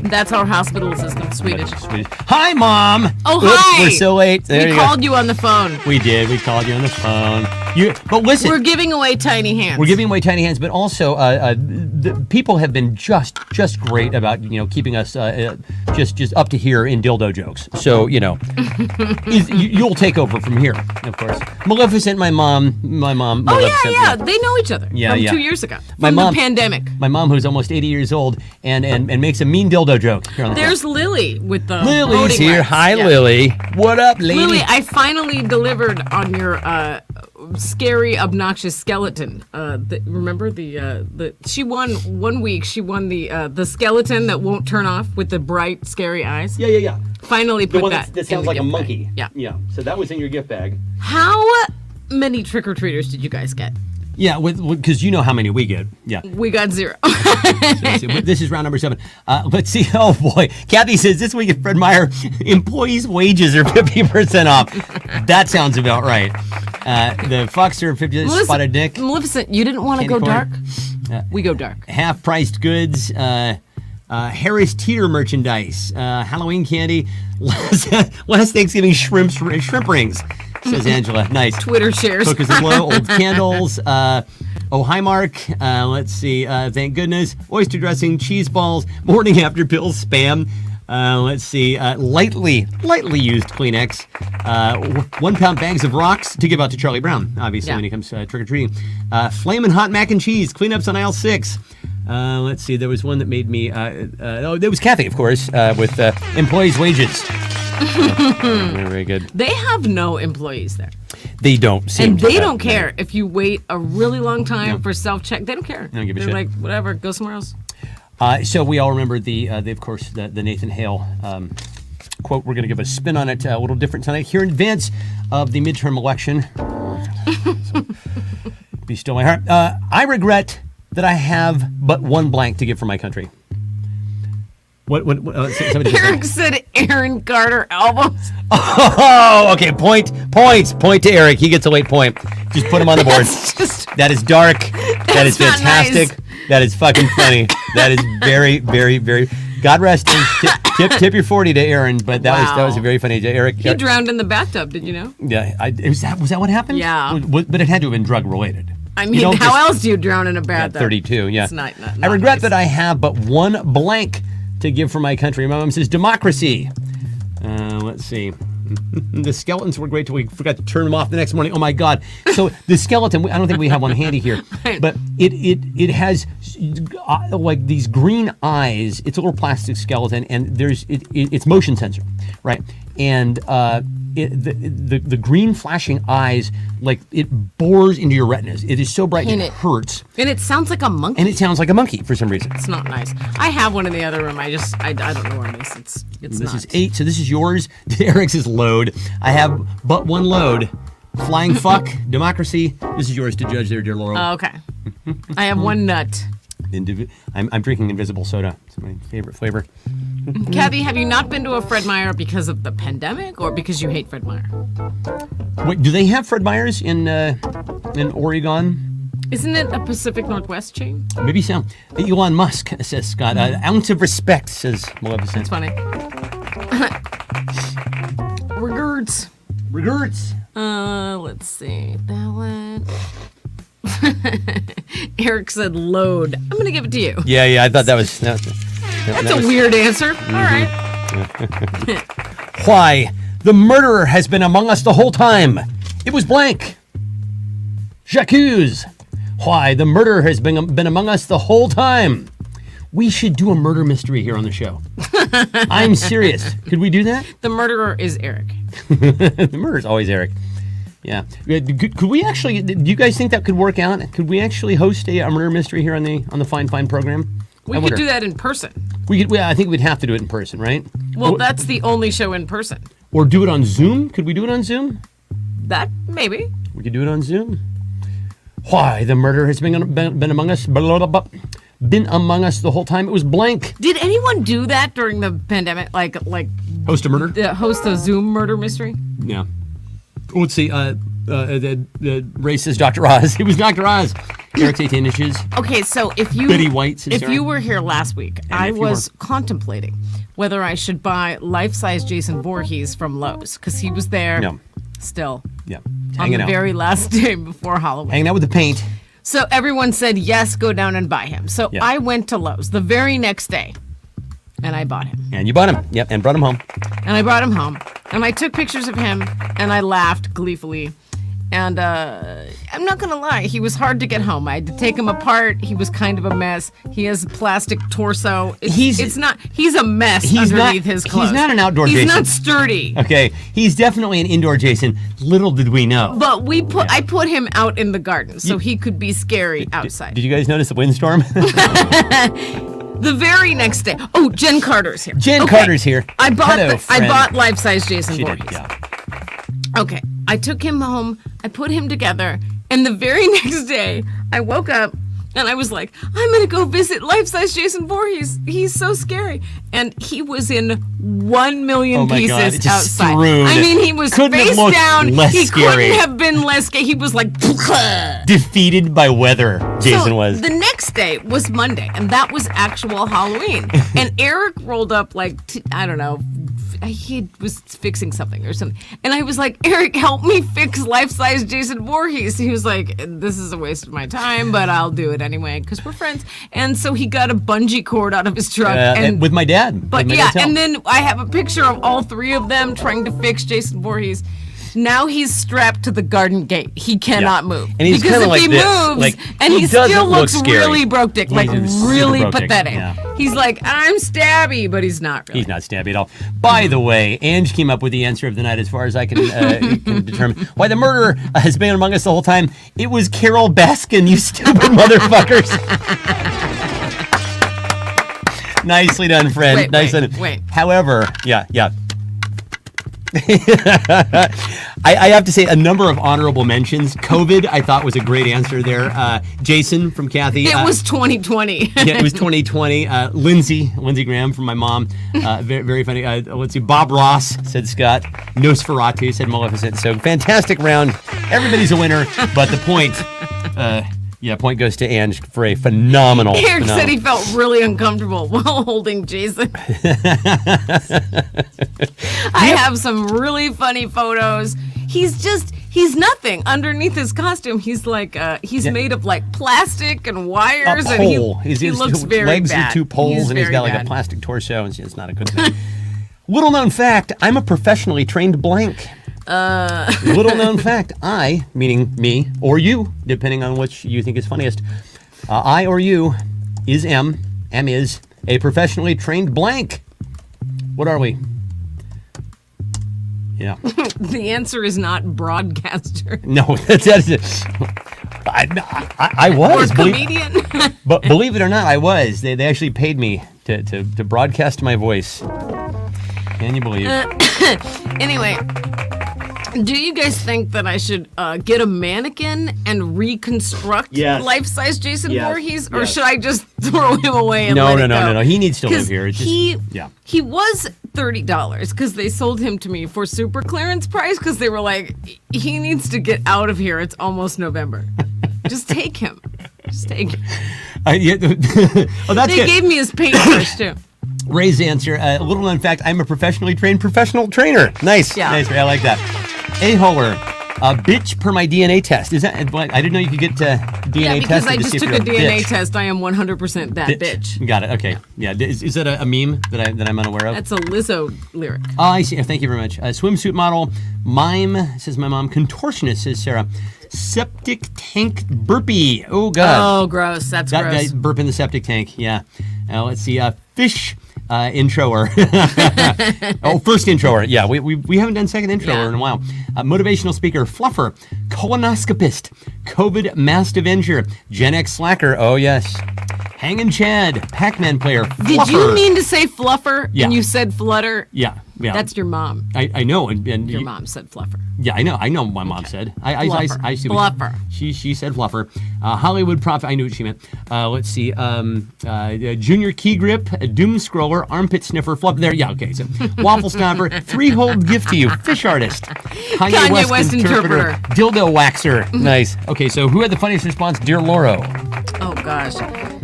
That's our hospital system, Swedish. Swedish. Hi, Mom. Oh, Oops, hi. We're so late. There We you called you on the phone. go. We did. We called you on the phone. But listen. We're giving away tiny hands. We're giving away tiny hands, but also the people have been just great about keeping us just up to here in dildo jokes. So you'll take over from here, of course. Maleficent, my mom. Oh, Maleficent, yeah. They know each other Yeah, from yeah. 2 years ago. My From mom- the pandemic. My mom, who's almost 80 years old, and makes a mean dildo joke here on the There's Lily with the Lily's voting here. rights. Hi, Yeah. Lily. What up, lady? Lily, I finally delivered on your scary, obnoxious skeleton. Remember the she won 1 week. She won the skeleton that won't turn off with the bright, scary eyes. Yeah. Finally The put one that. that in sounds the like a gift bag. monkey. Yeah. So that was in your gift bag. How many trick or treaters did you guys get? Yeah, because you know how many we get. Yeah. We got 0. This is round number 7. Let's see. Oh boy, Kathy says this week at Fred Meyer, employees' wages are 50% off. That sounds about right. The Fox are 50%. Spotted Dick. Maleficent, you didn't want to go Candy dark? corn. We go dark. Half-priced goods. Harris Teeter merchandise. Halloween candy. Last Thanksgiving shrimp rings. Says Angela. Nice. Twitter shares. Focus is low. Old candles. Oh, hi, Mark. Let's see. Thank goodness. Oyster dressing, cheese balls, morning after pills, spam. Let's see. Lightly used Kleenex. 1 pound bags of rocks to give out to Charlie Brown, obviously, Yeah. when he comes trick or treating. Flamin' hot mac and cheese. Cleanups on aisle 6. Let's see. There was one that made me. There was Kathy, of course, with employees' wages. Very, very good. They have no employees there. They don't seem And to they have don't many. care if you wait a really long time Yeah. for self-check. They don't care. They don't give a They're shit. like, whatever, go somewhere else. So we all remember of course, the Nathan Hale quote. We're going to give a spin on it a little different tonight here in advance of the midterm election. So, be still my heart. I regret that I have but one blank to give for my country. What somebody just Eric said Aaron Carter albums. Oh, okay. Point to Eric. He gets a late point. Just put him on the board. It's just, That is dark. That is That's not fantastic. nice. That is fucking funny. That is very, very, very. God rest him. Tip your 40 to Aaron. But that was Wow. a very funny. Eric. he drowned in the bathtub, did you know? Yeah. Was that what happened? Yeah. But it had to have been drug related. I You mean, don't how just- else do you drown in a At bathtub? 32, yeah. It's not I regret nice. that I have but one blank to give for my country. My mom says democracy. Let's see. The skeletons were great till we forgot to turn them off the next morning. Oh my God! So the skeleton, I don't think we have one handy here, but it has like these green eyes. It's a little plastic skeleton, and it's motion sensor, right? And the green flashing eyes, like it bores into your retinas. It is so bright And it it- hurts, And it sounds like a monkey. and it sounds like a monkey for some reason. It's not nice. I have one in the other room. I don't know where it is. It's This not. is 8, so this is yours. Eric's is load. I have but one load. Flying fuck, democracy. This is yours to judge there, dear Laurel. Oh, okay. I have one nut. I'm drinking Invisible Soda. It's my favorite flavor. Kathy, have you not been to a Fred Meyer because of the pandemic or because you hate Fred Meyer? Wait, do they have Fred Meyers in Oregon? Isn't it a Pacific Northwest chain? Maybe so. Elon Musk, says Scott. An ounce of respect, says Maleficent. It's funny. Regards. Regards. Let's see. Ballot. Eric said load. I'm going to give it to you. Yeah, I thought that was... That's That's a weird answer. Mm-hmm. All right. Why? The murderer has been among us the whole time. It was blank. J'accuse. Why? The murderer has been among us the whole time. We should do a murder mystery here on the show. I'm serious. Could we do that? The murderer is Eric. The murderer's always Eric. Yeah. Could we actually? Do you guys think that could work out? Could we actually host a murder mystery here on the Fine program? We could do that in person. We could. I think we'd have to do it in person, right? Well, or, that's the only show in person. or do it on Zoom. Could we do it on Zoom? That, maybe. We could do it on Zoom. Why? The murderer has been among us. Blah, blah, blah, been among us the whole time. It was blank. Did anyone do that during the pandemic? Like Host a murder? host a Zoom murder mystery? Yeah. Let's see. The racist Dr. Oz. It was Dr. Oz. Eric's 18 inches. Okay, so if you Betty White says if sorry. you were here last week, I if you was contemplating whether I should buy life-size Jason Voorhees from Lowe's because he was there No. still Yeah. on Hanging the out. very last day before Halloween. Hanging out with the paint. So everyone said yes, go down and buy him. So Yeah. I went to Lowe's the very next day, and I bought him. And you bought him. Yep. And brought him home. And I brought him home, and I took pictures of him, and I laughed gleefully. And I'm not gonna lie, he was hard to get home. I had to take him apart. He was kind of a mess. He has a plastic torso. He's a mess He's underneath not- his clothes. he's not an outdoor He's Jason. not sturdy. Okay. He's definitely an indoor Jason. Little did we know. But I put him out in the garden so he could be scary outside. Did you guys notice the windstorm? The very next day. Oh, Jen Carter's here. Jen Carter's here. I bought Hello, I friend. bought life-size Jason She did. Voorhees. Yeah. Okay, I took him home, I put him together, and the very next day, I woke up and I was like, I'm gonna go visit life-size Jason Voorhees. He's so scary. And he was in 1 million Oh my God, pieces it's just outside. strewn. I mean, he was Couldn't have face looked down. less He scary. couldn't have been less scary. He was like, Defeated by weather, Jason so was. The next day was Monday, and that was actual Halloween. And Eric rolled up like, I don't know, he was fixing something or something. And I was like, Eric, help me fix life-size Jason Voorhees. He was like, this is a waste of my time, but I'll do it anyway because we're friends. And so he got a bungee cord out of his truck. and with my dad. But with my yeah, dad's help. and then I have a picture of all three of them trying to fix Jason Voorhees. Now he's strapped to the garden gate. He cannot move. And he's because kinda if like he this. moves, Like, and he he doesn't still look looks scary. really broke-dick, like He's super really broke-dick, pathetic. yeah. He's like, I'm stabby, but he's not really. He's not stabby at all. By the way, Ange came up with the answer of the night as far as I can, can determine. Why the murderer has been among us the whole time. It was Carol Baskin, you stupid motherfuckers. Nicely done, friend. Wait, Nicely wait, done. wait. However, yeah. I have to say a number of honorable mentions. COVID, I thought was a great answer there. Jason from Kathy. It was 2020. Yeah, it was 2020. Lindsey Graham from my mom. Very, very funny. Let's see. Bob Ross, said Scott. Nosferatu, said Maleficent. So fantastic round. Everybody's a winner. But the point, point goes to Ange for a phenomenal. Eric said he felt really uncomfortable while holding Jason. I have some really funny photos. He's nothing underneath his costume. He's like, he's made of like plastic and wires. A And pole. he His looks very legs bad. are two poles, and he's got like a plastic torso. It's not a good thing. Little known fact: I'm a professionally trained blank. Little known fact: I, meaning me or you, depending on which you think is funniest, I or you is M. M is a professionally trained blank. What are we? Yeah. The answer is not broadcaster No, that's it. I or was. comedian. But believe it or not, I was. They actually paid me to broadcast my voice. Can you believe? Anyway, do you guys think that I should get a mannequin and reconstruct Yes. life-size Jason Yes. Voorhees, or Yes. should I just throw him away and No, let no, it no, go? no, no. He needs to live 'Cause here. It's just, he was $30 because they sold him to me for super clearance price because they were like, he needs to get out of here. It's almost November. Just take him. Just take him. Oh, that's They good. gave me his paintbrush too. Ray's answer. A little known fact: I'm a professionally trained professional trainer. Nice, Yeah. nice. Ray. I like that. A-holer. Bitch per my DNA test. Is that? I didn't know you could get DNA Yeah, because tested I to just see if took you're a DNA bitch. test. I am 100% that bitch. Got it. Okay. Yeah. Is that a meme that I'm unaware of? That's a Lizzo lyric. Oh, I see. Thank you very much. Swimsuit model, mime, says my mom. Contortionist, says Sarah. Septic tank burpee. Oh, God. Oh, gross. That's That guy gross. burp in the septic tank. Yeah. Let's see. Fish introer. Oh, first introer. Yeah, we haven't done second introer Yeah. in a while. Motivational speaker, fluffer, colonoscopist, COVID mass avenger, Gen X slacker. Oh, yes. Hangin' Chad, Pac-Man player, fluffer. Did you mean to say fluffer Yeah. and you said flutter? Yeah. That's your mom. I know, and Your mom said fluffer. Yeah, I know. My mom said. Fluffer. I see. Fluffer. She said fluffer. Hollywood prophet. I knew what she meant. Let's see. Junior key grip, doom scroller, armpit sniffer, fluff. There. Yeah. Okay. So waffle stomper, 3-hole gift to you, fish artist, Kanye West interpreter. dildo waxer. Nice. Okay. So who had the funniest response? Dear Loro. Oh, gosh. A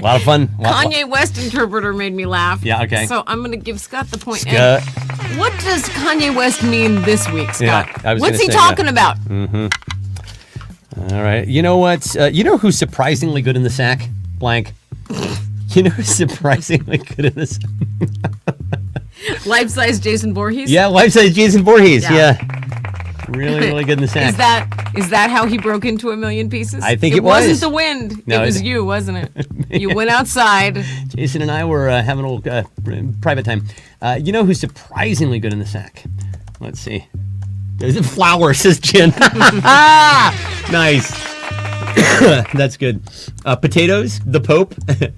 lot of fun. Kanye West interpreter made me laugh. Yeah, okay. So I'm going to give Scott the point. Scott. And what does Kanye West mean this week, Scott? Yeah, I was What's gonna he say, talking about? All right. You know what? You know who's surprisingly good in the sack? Blank. You know who's surprisingly good in the sack? Life-size Jason Voorhees? Yeah, life-size Jason Voorhees. Yeah. Yeah. Really, really good in the sack. Is that how he broke into a million pieces? I think it wasn't was. the wind. No, it was it- you, wasn't it? You went outside. Jason and I were having a little private time. You know who's surprisingly good in the sack? Let's see. Is it flour, says Jen. Nice. That's good. Potatoes, the Pope,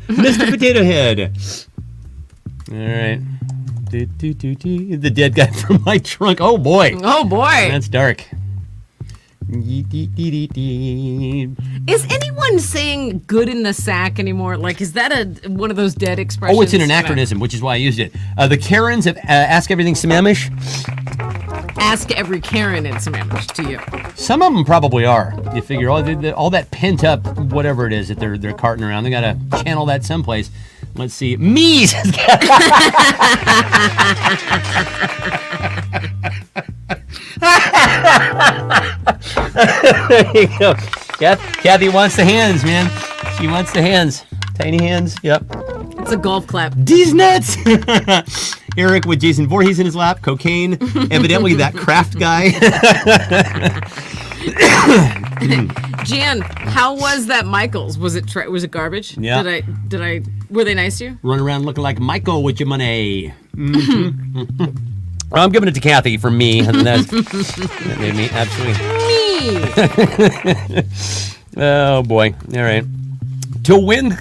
Mr. Potato Head. All right. The dead guy from my trunk. Oh, boy. Oh, boy. That's dark. Is anyone saying good in the sack anymore? Like, is that one of those dead expressions? Oh, it's an anachronism, which is why I used it. The Karens of Ask Everything Sammamish. Ask every Karen in Sammamish to you. Some of them probably are. You figure all that pent up, whatever it is that they're carting around, they got to channel that someplace. Let's see. Me. says Kathy. There you go. Kathy wants the hands, man. She wants the hands. Tiny hands. Yep. It's a golf clap. These nuts. Eric with Jason Voorhees in his lap. Cocaine. Evidently that Kraft guy. Jan, how was that Michaels? Was it was it garbage? Yeah. Did I were they nice to you? Run around looking like Michael with your money. Mhm. Well, I'm giving it to Kathy for me. That made me absolutely. Me. Oh boy! All right. To win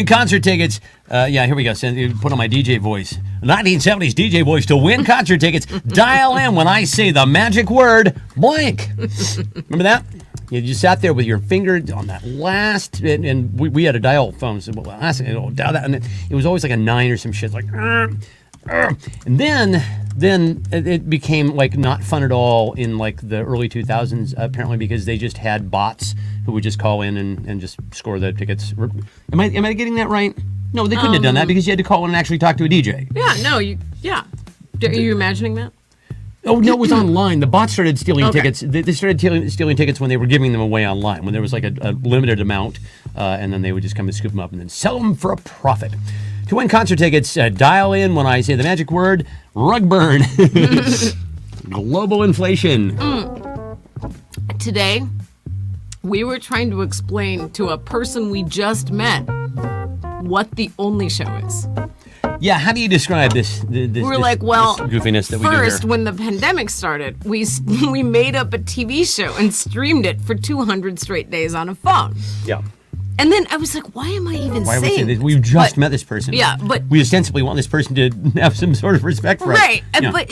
concert tickets. Yeah, here we go. Put on my DJ voice. 1970s DJ voice. To win concert tickets, dial in when I say the magic word blank. Remember that? You just sat there with your finger on that last, and we had a dial phone. So last, dial that, and it was always like a 9 or some shit. Like, and then it became like not fun at all in like the early 2000s. Apparently, because they just had bots who would just call in and just score the tickets. Am I getting that right? No, they couldn't have done that because you had to call in and actually talk to a DJ. Yeah, no, Are you imagining that? Oh, no, it was online. The bots started stealing Okay. tickets. They started stealing tickets when they were giving them away online, when there was like a limited amount, and then they would just come and scoop them up and then sell them for a profit. To win concert tickets, dial in when I say the magic word, rug burn. Global inflation. Today, we were trying to explain to a person we just met what the only show is. Yeah, how do you describe this? We're like, well, this goofiness that we do here. first, when the pandemic started, we made up a TV show and streamed it for 200 straight days on a phone. Yeah. And then I was like, why am I even Why are we saying saying this? We've just But- met this person. Yeah, but- we ostensibly want this person to have some sort of respect for us. Right, Yeah. but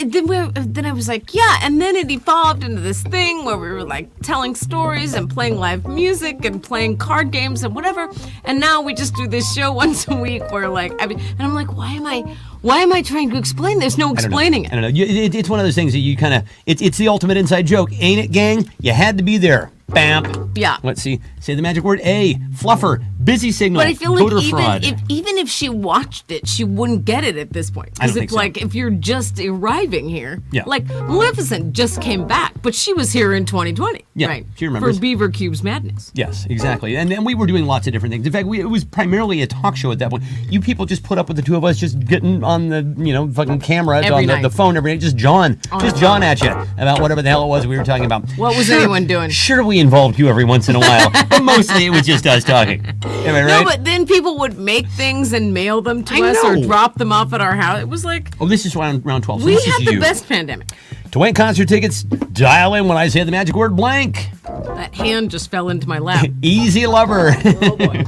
then I was like, yeah, and then it evolved into this thing where we were like telling stories and playing live music and playing card games and whatever, and now we just do this show once a week where like, and I'm like, why am I trying to explain? There's no explaining I don't know. It's one of those things that you kind of, it's the ultimate inside joke. Ain't it, gang? You had to be there. Bam. Yeah. Let's see. Say the magic word. A. Fluffer. Busy signal. But I feel voter like fraud. even if she watched it, she wouldn't get it at this point. I don't Because think it's so. like if you're just arriving here, Yeah. like Maleficent just came back, but she was here in 2020, Yeah, right? she remembers. For Beaver Cube's Madness. Yes, exactly. And then we were doing lots of different things. In fact, it was primarily a talk show at that point. You people just put up with the two of us just getting on the, fucking camera, Every on night. the phone every night, just jawing at you about whatever the hell it was we were talking about. What was anyone doing? Sure, we involved you every once in a while, but mostly it was just us talking. Am I right? No, but then people would make things and mail them to I us or know. drop them off at our house. It was like Oh, this is round 12. So we this had is the you. best pandemic. To win concert tickets, dial in when I say the magic word blank. That hand just fell into my lap. Easy lover. Oh boy.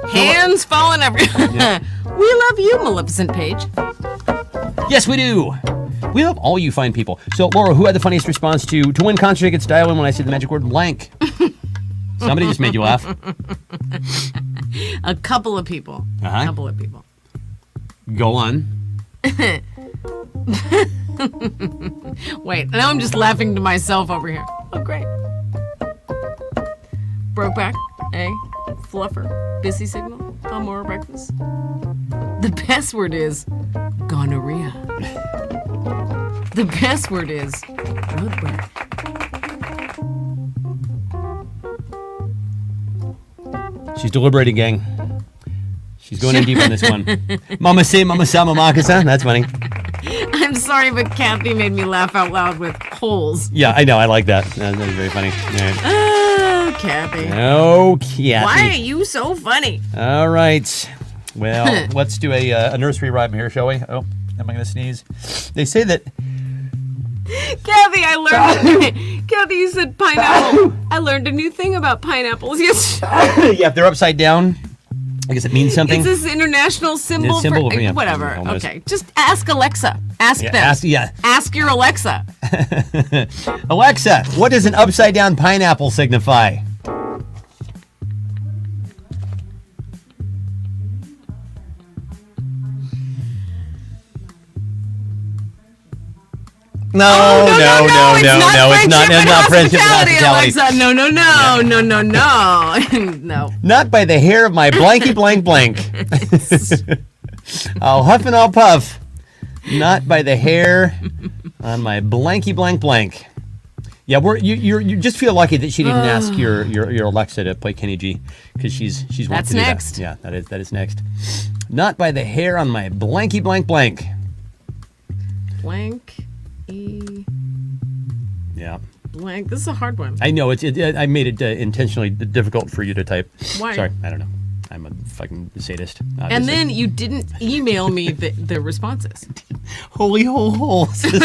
Hands falling everywhere. We love you, Maleficent Page. Yes, we do. We love all you fine people. So, Laura, who had the funniest response to win concert tickets, dial in when I say the magic word blank? Somebody just made you laugh. A couple of people. Uh-huh. A couple of people. Go on. Wait, now I'm just laughing to myself over here. Oh, great. Brokeback, A, Fluffer, Busy Signal, Palmora Breakfast. The password is gonorrhea. The password is roadwork. She's deliberating, gang. She's going in deep on this one. Mama say, mama sa, mama kasa. That's funny. I'm sorry, but Kathy made me laugh out loud with holes. Yeah, I know. I like that. That was very funny. All right. Oh, Kathy. Oh, Kathy. Why are you so funny? All right. Well, let's do a nursery rhyme here, shall we? Oh, am I going to sneeze? They say that... Kathy, I learned. Kathy, you said pineapple. I learned a new thing about pineapples yesterday. Yeah, if they're upside down, I guess it means something. Is this international symbol? It's symbol for of- yeah, whatever. almost. Okay, just ask Alexa. Ask Yeah, them. Ask your Alexa. Alexa, what does an upside down pineapple signify? No, Oh, no, it's not friendship and hospitality. Alexa. No. No. Not by the hair of my blanky blank blank. I'll huff and I'll puff. Not by the hair on my blanky blank blank. Yeah, you just feel lucky that she didn't ask your Alexa to play Kenny G, because she's wanting That's to do next. that. Yeah, that is next. Not by the hair on my blanky blank blank. Blank. E. Yeah. Blank. This is a hard one. I know I made it intentionally difficult for you to type. Why? Sorry, I don't know. I'm a fucking sadist. And obviously. then you didn't email me the responses. holy holes. That's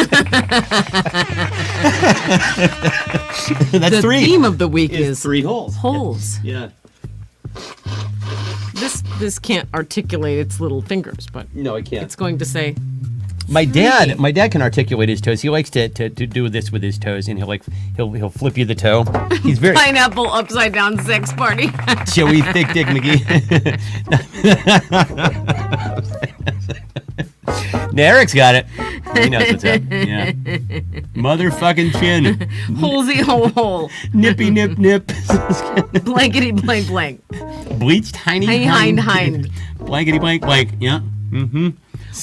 The three. theme of the week is three holes. holes. Yeah. This can't articulate its little fingers, but No, I can't. it's going to say My dad can articulate his toes. He likes to do this with his toes, and he'll flip you the toe. He's very pineapple upside down sex party. Joey Thick Dick McGee. Eric's got it. He knows what's up. Yeah. Motherfucking chin. Holesy hole. Nippy nip nip. Blankety blank blank. Bleached hiney Hind. Blankety blank blank. Yeah.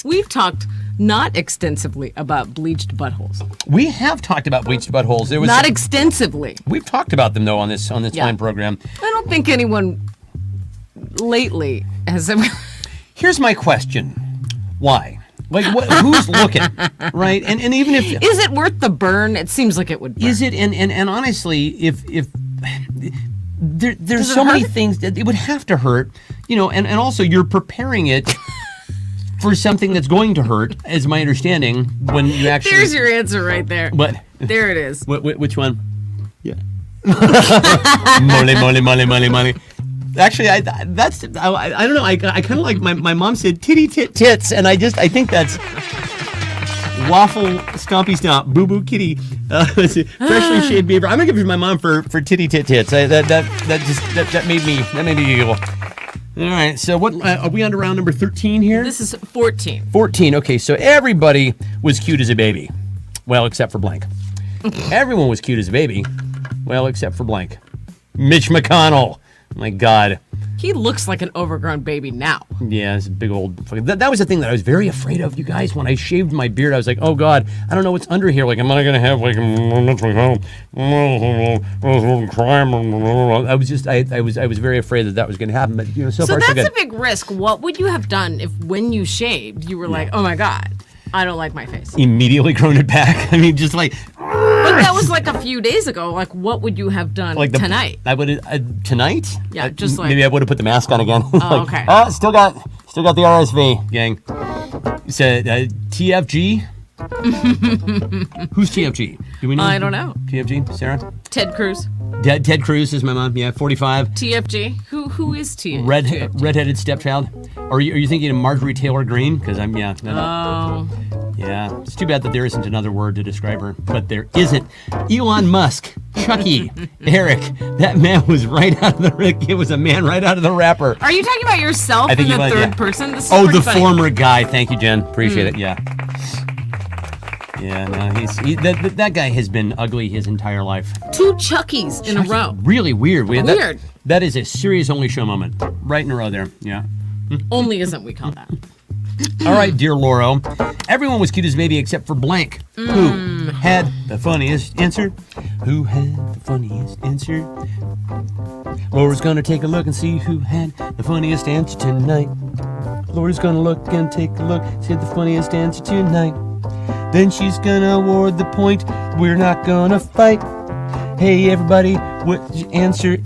We've talked not extensively about bleached buttholes. We have talked about bleached buttholes. There was Not extensively. We've talked about them though on this Yeah. fine program. I don't think anyone lately has ever. Here's my question: why? Like, who's looking, right? And even if Is it worth the burn? It seems like it would burn. is it, and honestly, if there's Does it so many hurt? things that it would have to hurt, and also you're preparing it for something that's going to hurt, is my understanding. When you actually There's your answer right there. what? There it is. Which one? Yeah. Molly. Actually, I don't know. I kind of like my mom said titty tit tits, and I think that's waffle stompy stomp boo boo kitty freshly shaved beaver. I'm gonna give it to my mom for titty tit tits. That made me giggle. All right, so what are we on to round number 13 here? This is 14. 14. Okay, so everybody was cute as a baby, well, except for blank. Everyone was cute as a baby, well, except for blank. Mitch McConnell. My God. He looks like an overgrown baby now. Yeah, it's a big old. That was the thing that I was very afraid of, you guys. When I shaved my beard, I was like, oh God, I don't know what's under here. Like, am I gonna have like crime? I was very afraid that was gonna happen. But so So far so that's good. a big risk. What would you have done if, when you shaved, you were like, oh my God, I don't like my face? Immediately grown it back. I mean, just like. But that was like a few days ago. Like, what would you have done Like tonight? I would tonight. Yeah, just like- maybe I would have put the mask on again. Oh, okay. Oh, still got the RSV, gang. Said TFG. Who's TFG? Do we know? I don't know. TFG, Sarah. Ted Cruz. Ted Cruz is my mom. Yeah, 45. TFG. Who is TFG? Redheaded stepchild. Or are you thinking of Marjorie Taylor Greene? Because I'm no. Oh. Yeah, it's too bad that there isn't another word to describe her, but there isn't. Elon Musk, Chucky, Eric, that man was right out of the. It was a man right out of the wrapper. Are you talking about yourself I in think the he was, third yeah. person? This is Oh, pretty the funny. former guy. Thank you, Jen. Appreciate it. Yeah. Yeah, no, that guy has been ugly his entire life. 2 Chuckies in a row. Really weird. Weird. That is a serious only show moment. Right in a row there. Yeah. Only isn't we call that. All right, dear Lauro. Everyone was cute as baby except for blank. Who had the funniest answer? Who had the funniest answer? Laura's gonna take a look and see who had the funniest answer tonight. Laura's gonna look and take a look, see the funniest answer tonight. Then she's gonna award the point. We're not gonna fight. Hey everybody, what answer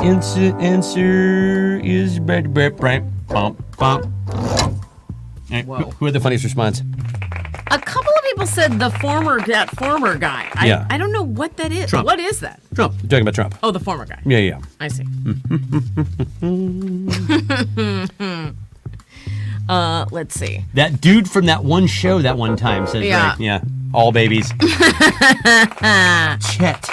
is bump bump. Whoa. Who had the funniest response? A couple of people said that former guy. Yeah. I don't know what that is. Trump. What is that? Trump. You're talking about Trump. Oh, the former guy. Yeah. I see. Let's see. That dude from that one show that one time says, Yeah. right? Yeah. All babies. Chet.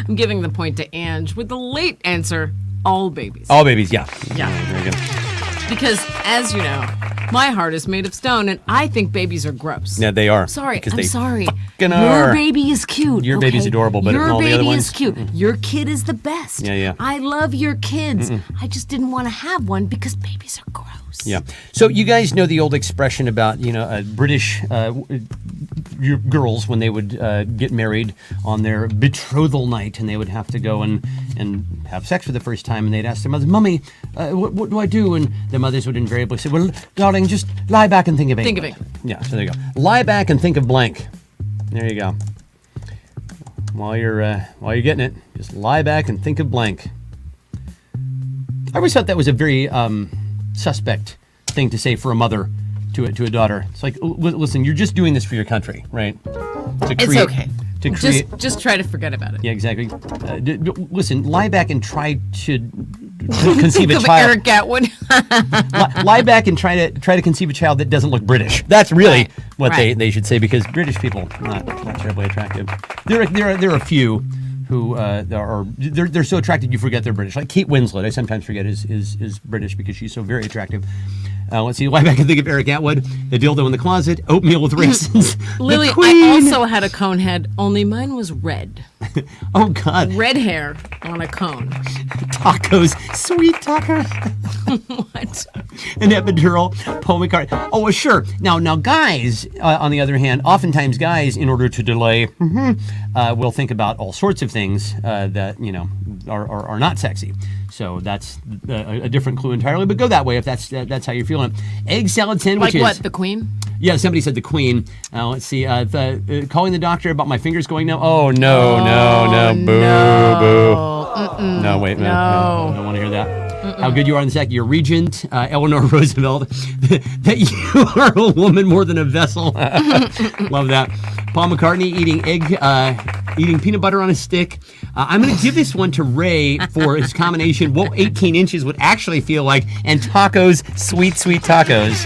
I'm giving the point to Ange with the late answer, all babies. All babies, yeah. Yeah. Very good. Because, as you know, My heart is made of stone, and I think babies are gross. Yeah, they are. Sorry, because I'm they sorry. fucking Your are. baby is cute. Your baby's okay? adorable, but your all the other baby ones, is cute. Your kid is the best. Yeah. I love your kids. I just didn't want to have one because babies are gross. Yeah. So you guys know the old expression about British your girls when they would get married on their betrothal night, and they would have to go and have sex for the first time, and they'd ask their mothers, "Mummy, what do I do?" And their mothers would invariably say, "Well, darling, just lie back and think of it." Think of it. Yeah. So there you go. Lie back and think of blank. There you go. While you're getting it, just lie back and think of blank. I always thought that was a very suspect thing to say for a mother to a daughter. It's like, listen, you're just doing this for your country, right? It's okay. To create. Just try to forget about it. Yeah, exactly. Listen, lie back and try to conceive a Think of child. Eric Atwood. Lie back and try to conceive a child that doesn't look British. That's really what they should say, because British people not terribly attractive. There are a few who they're so attractive you forget they're British. Like Kate Winslet, I sometimes forget is British because she's so very attractive. Let's see, lie back and think of Eric Atwood, the dildo in the closet, oatmeal with raisins. Lily, the I Queen. also had a cone head, only mine was red. Oh God, Red hair on a cone. tacos, sweet taco. What? An epidural, Paul McCartney. Oh, well, sure. Now, guys, on the other hand, oftentimes guys, in order to delay, will think about all sorts of things that are not sexy. So that's a different clue entirely. But go that way if that's how you're feeling. Egg salad sandwiches. Like what? The Queen? Yeah, somebody said the Queen. Let's see. Calling the doctor about my fingers going numb. Oh no, boo. No, wait, no. I don't want to hear that. How good you are in the sack. Your regent, Eleanor Roosevelt, that you are a woman more than a vessel. Love that. Paul McCartney eating peanut butter on a stick. I'm going to give this one to Ray for his combination, what 18 inches would actually feel like, and tacos, sweet tacos.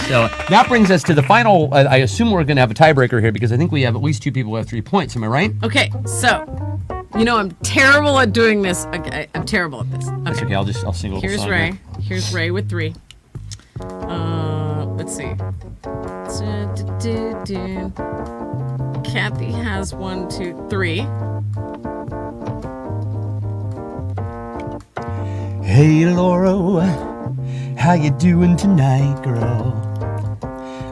So that brings us to the final. I assume we're going to have a tiebreaker here because I think we have at least two people who have 3 points. Am I right? Okay, so, I'm terrible at doing this. Okay, I'm terrible at this. That's okay. I'll sing a little Here's song Ray. here. Here's Ray with 3. Let's see. Kathy has 1, 2, 3. Hey Laura, how you doing tonight, girl?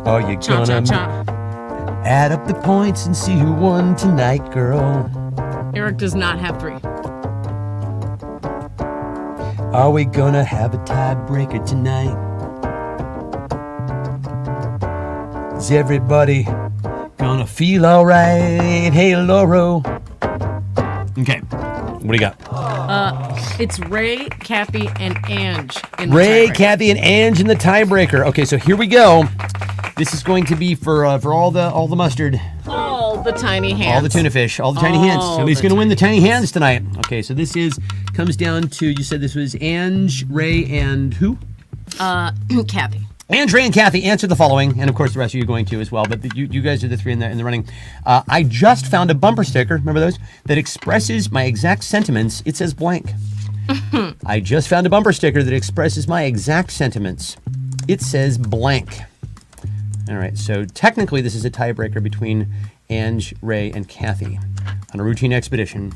Are you Cha cha gonna cha. add up the points and see who won tonight, girl? Eric does not have 3. Are we gonna have a tiebreaker tonight? Is everybody gonna feel alright? Hey Laura. Okay, what do you got? It's Ray, Kathy, and Ange. In the Ray, tiebreaker. Kathy, and Ange in the tiebreaker. Okay, so here we go. This is going to be for all the mustard, All the tiny hands. all the tuna fish, all the tiny hands. All Somebody's the going to win the tiny hands tonight. Okay, so this comes down to, you said this was Ange, Ray, and who? Kathy. Ange, Ray, and Kathy answer the following, and of course the rest of you are going to as well. But you guys are the 3 in the running. I just found a bumper sticker. Remember those that expresses my exact sentiments. It says blank. I just found a bumper sticker that expresses my exact sentiments. It says blank. All right, so technically this is a tiebreaker between Ange, Ray, and Kathy on a routine expedition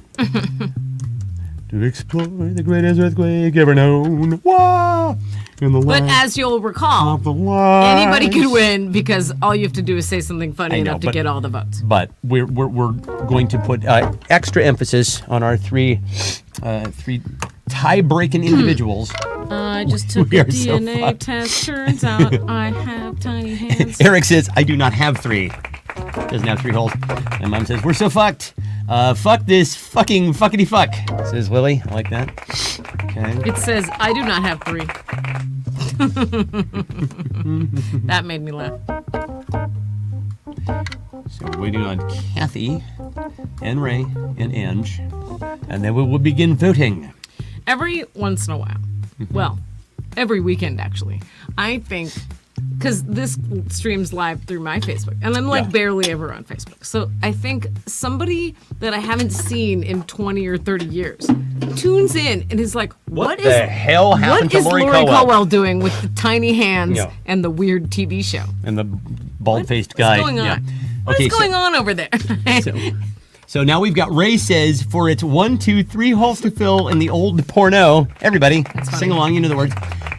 to explore the greatest earthquake ever known. Wah! In the But land as you'll recall, of the lies. anybody could win because all you have to do is say something funny I know, enough to but- get all the votes. But we're going to put extra emphasis on our three tie-breaking individuals. I just took We a are so DNA fucked. test. Turns out I have tiny hands. Eric says, I do not have 3. Doesn't have 3 holes. My mom says, we're so fucked. Fuck this fucking fuckity fuck, says Lily. I like that. Okay. It says I do not have 3. That made me laugh. So we're waiting on Kathy and Ray and Ange. And then we will begin voting. Every once in a while, well, every weekend actually, I think because this streams live through my Facebook, and I'm like barely ever on Facebook. So I think somebody that I haven't seen in 20 or 30 years tunes in and is like, What the hell happened to Lori Lori Caldwell? Caldwell doing with the tiny hands Yeah. and the weird TV show? And the bald-faced guy. What's going on? Yeah. What is going on over there? So now we've got Ray says, for its 1, 2, 3 holes to fill in the old porno. Everybody, sing along, you know the words.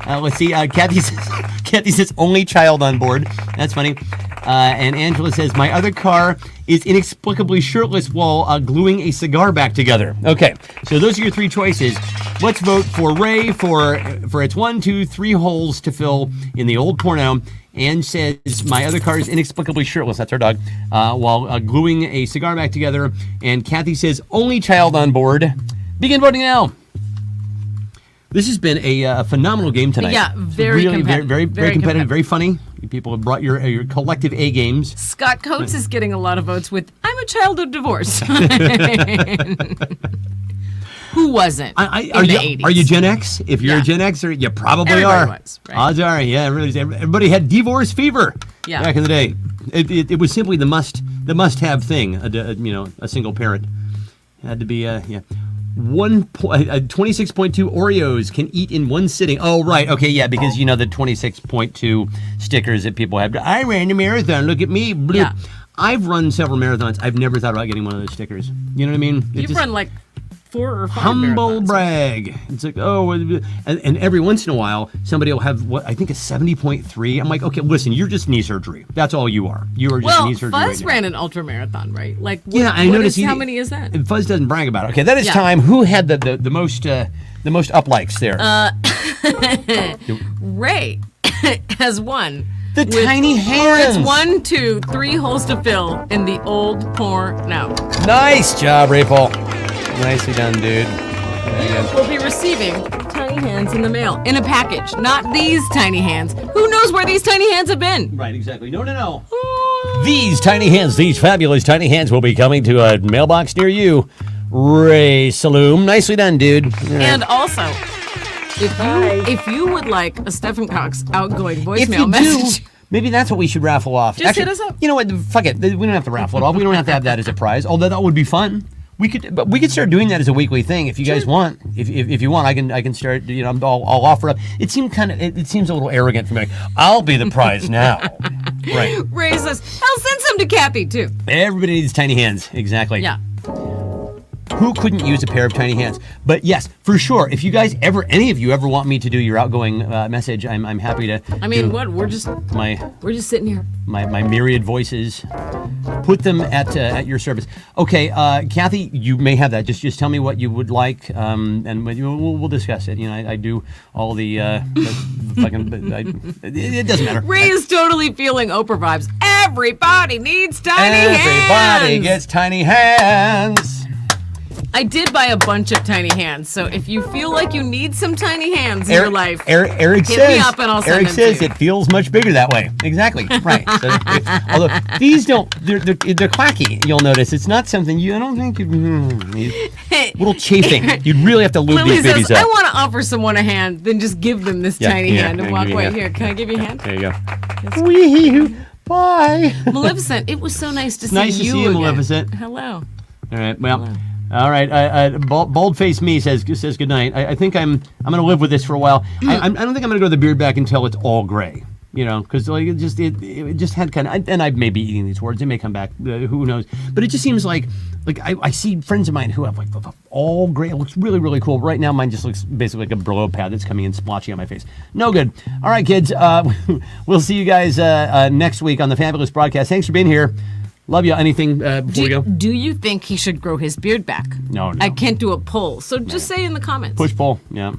Let's see. Kathy says, only child on board. That's funny. And Angela says, my other car is inexplicably shirtless while gluing a cigar back together. Okay, so those are your 3 choices. Let's vote for Ray for its 1, 2, 3 holes to fill in the old porno. Anne says, my other car is inexplicably shirtless, that's our dog, while gluing a cigar back together. And Kathy says, only child on board. Begin voting now. This has been a phenomenal game tonight. Yeah, very really, competitive. very competitive, very funny. People have brought your collective A games. Scott Coates is getting a lot of votes with, I'm a child of divorce. Who wasn't in the 80s? Are you Gen X? If you're a Gen Xer, you probably Everybody are. was, right? Odds are, yeah. Everybody had divorce fever back in the day. It was simply the must-have thing. A single parent had to be 26.2 Oreos can eat in one sitting. Oh, right. Okay, yeah, because the 26.2 stickers that people have. I ran a marathon. Look at me. Bloop. Yeah. I've run several marathons. I've never thought about getting one of those stickers. You know what I mean? You've run like 4 or 5 humble marathons. brag. It's like, and every once in a while, somebody will have what I think is 70.3. I'm like, okay, listen, you're just knee surgery. That's all you are. You are just knee surgery. Fuzz right ran an ultra marathon, right? Like, I noticed. how many is that? And Fuzz doesn't brag about it. Okay, that is time. Who had the most up likes there? Ray has won. The tiny hands. It's 1, 2, 3 holes to fill in the old porno. Nice job, Ray Paul. Nicely done, dude. We'll be receiving tiny hands in the mail in a package. Not these tiny hands. Who knows where these tiny hands have been? Right, exactly. No. These tiny hands, these fabulous tiny hands will be coming to a mailbox near you. Ray Saloom. Nicely done, dude. And also, if you would like a Stephen Cox outgoing voicemail message, maybe that's what we should raffle off. Just hit us up. You know what? Fuck it. We don't have to raffle it off. We don't have to have that as a prize. Although that would be fun. We could start doing that as a weekly thing if you guys want. If you want, I can start. I'll offer up. It seems a little arrogant for me. I'll be the prize now. Right. Ray says, I'll send some to Kathy too. Everybody needs tiny hands. Exactly. Yeah. Who couldn't use a pair of tiny hands? But yes, for sure. If you guys any of you ever want me to do your outgoing message, I'm happy to. I mean, do we're just sitting here. My myriad voices. Put them at your service. Okay, Kathy, you may have that. Just tell me what you would like, and we'll discuss it. I do all the fucking. It doesn't matter. Ray is totally feeling Oprah vibes. Everybody needs tiny hands. Everybody gets tiny hands. I did buy a bunch of tiny hands, so if you feel like you need some tiny hands in your life, Eric hit says, me up and I'll send Eric them says to you. it feels much bigger that way. Exactly. Right. So although these don't, they're quacky. You'll notice it's not something I don't think you little chafing. You'd really have to lube Lily these babies says, up. I want to offer someone a hand, then just give them this tiny hand and walk give away. me Here, can I give you a hand? There you go. Wee bye. Maleficent, it was so nice to see Nice to you see you, again. Maleficent. Hello. All right. Well. All right. Bald-faced me says good night. I think I'm gonna live with this for a while. I don't think I'm gonna grow the beard back until it's all gray. Because like it just had kind of, and I may be eating these words. It may come back. Who knows? But it just seems like I see friends of mine who have like all gray. It looks really, really cool. Right now, mine just looks basically like a Brillo pad that's coming in splotchy on my face. No good. All right, kids. We'll see you guys next week on the Fabulous Broadcast. Thanks for being here. Love you. Anything before we go? Do you think he should grow his beard back? No. I can't do a poll, so just say in the comments. Push pull. Yeah.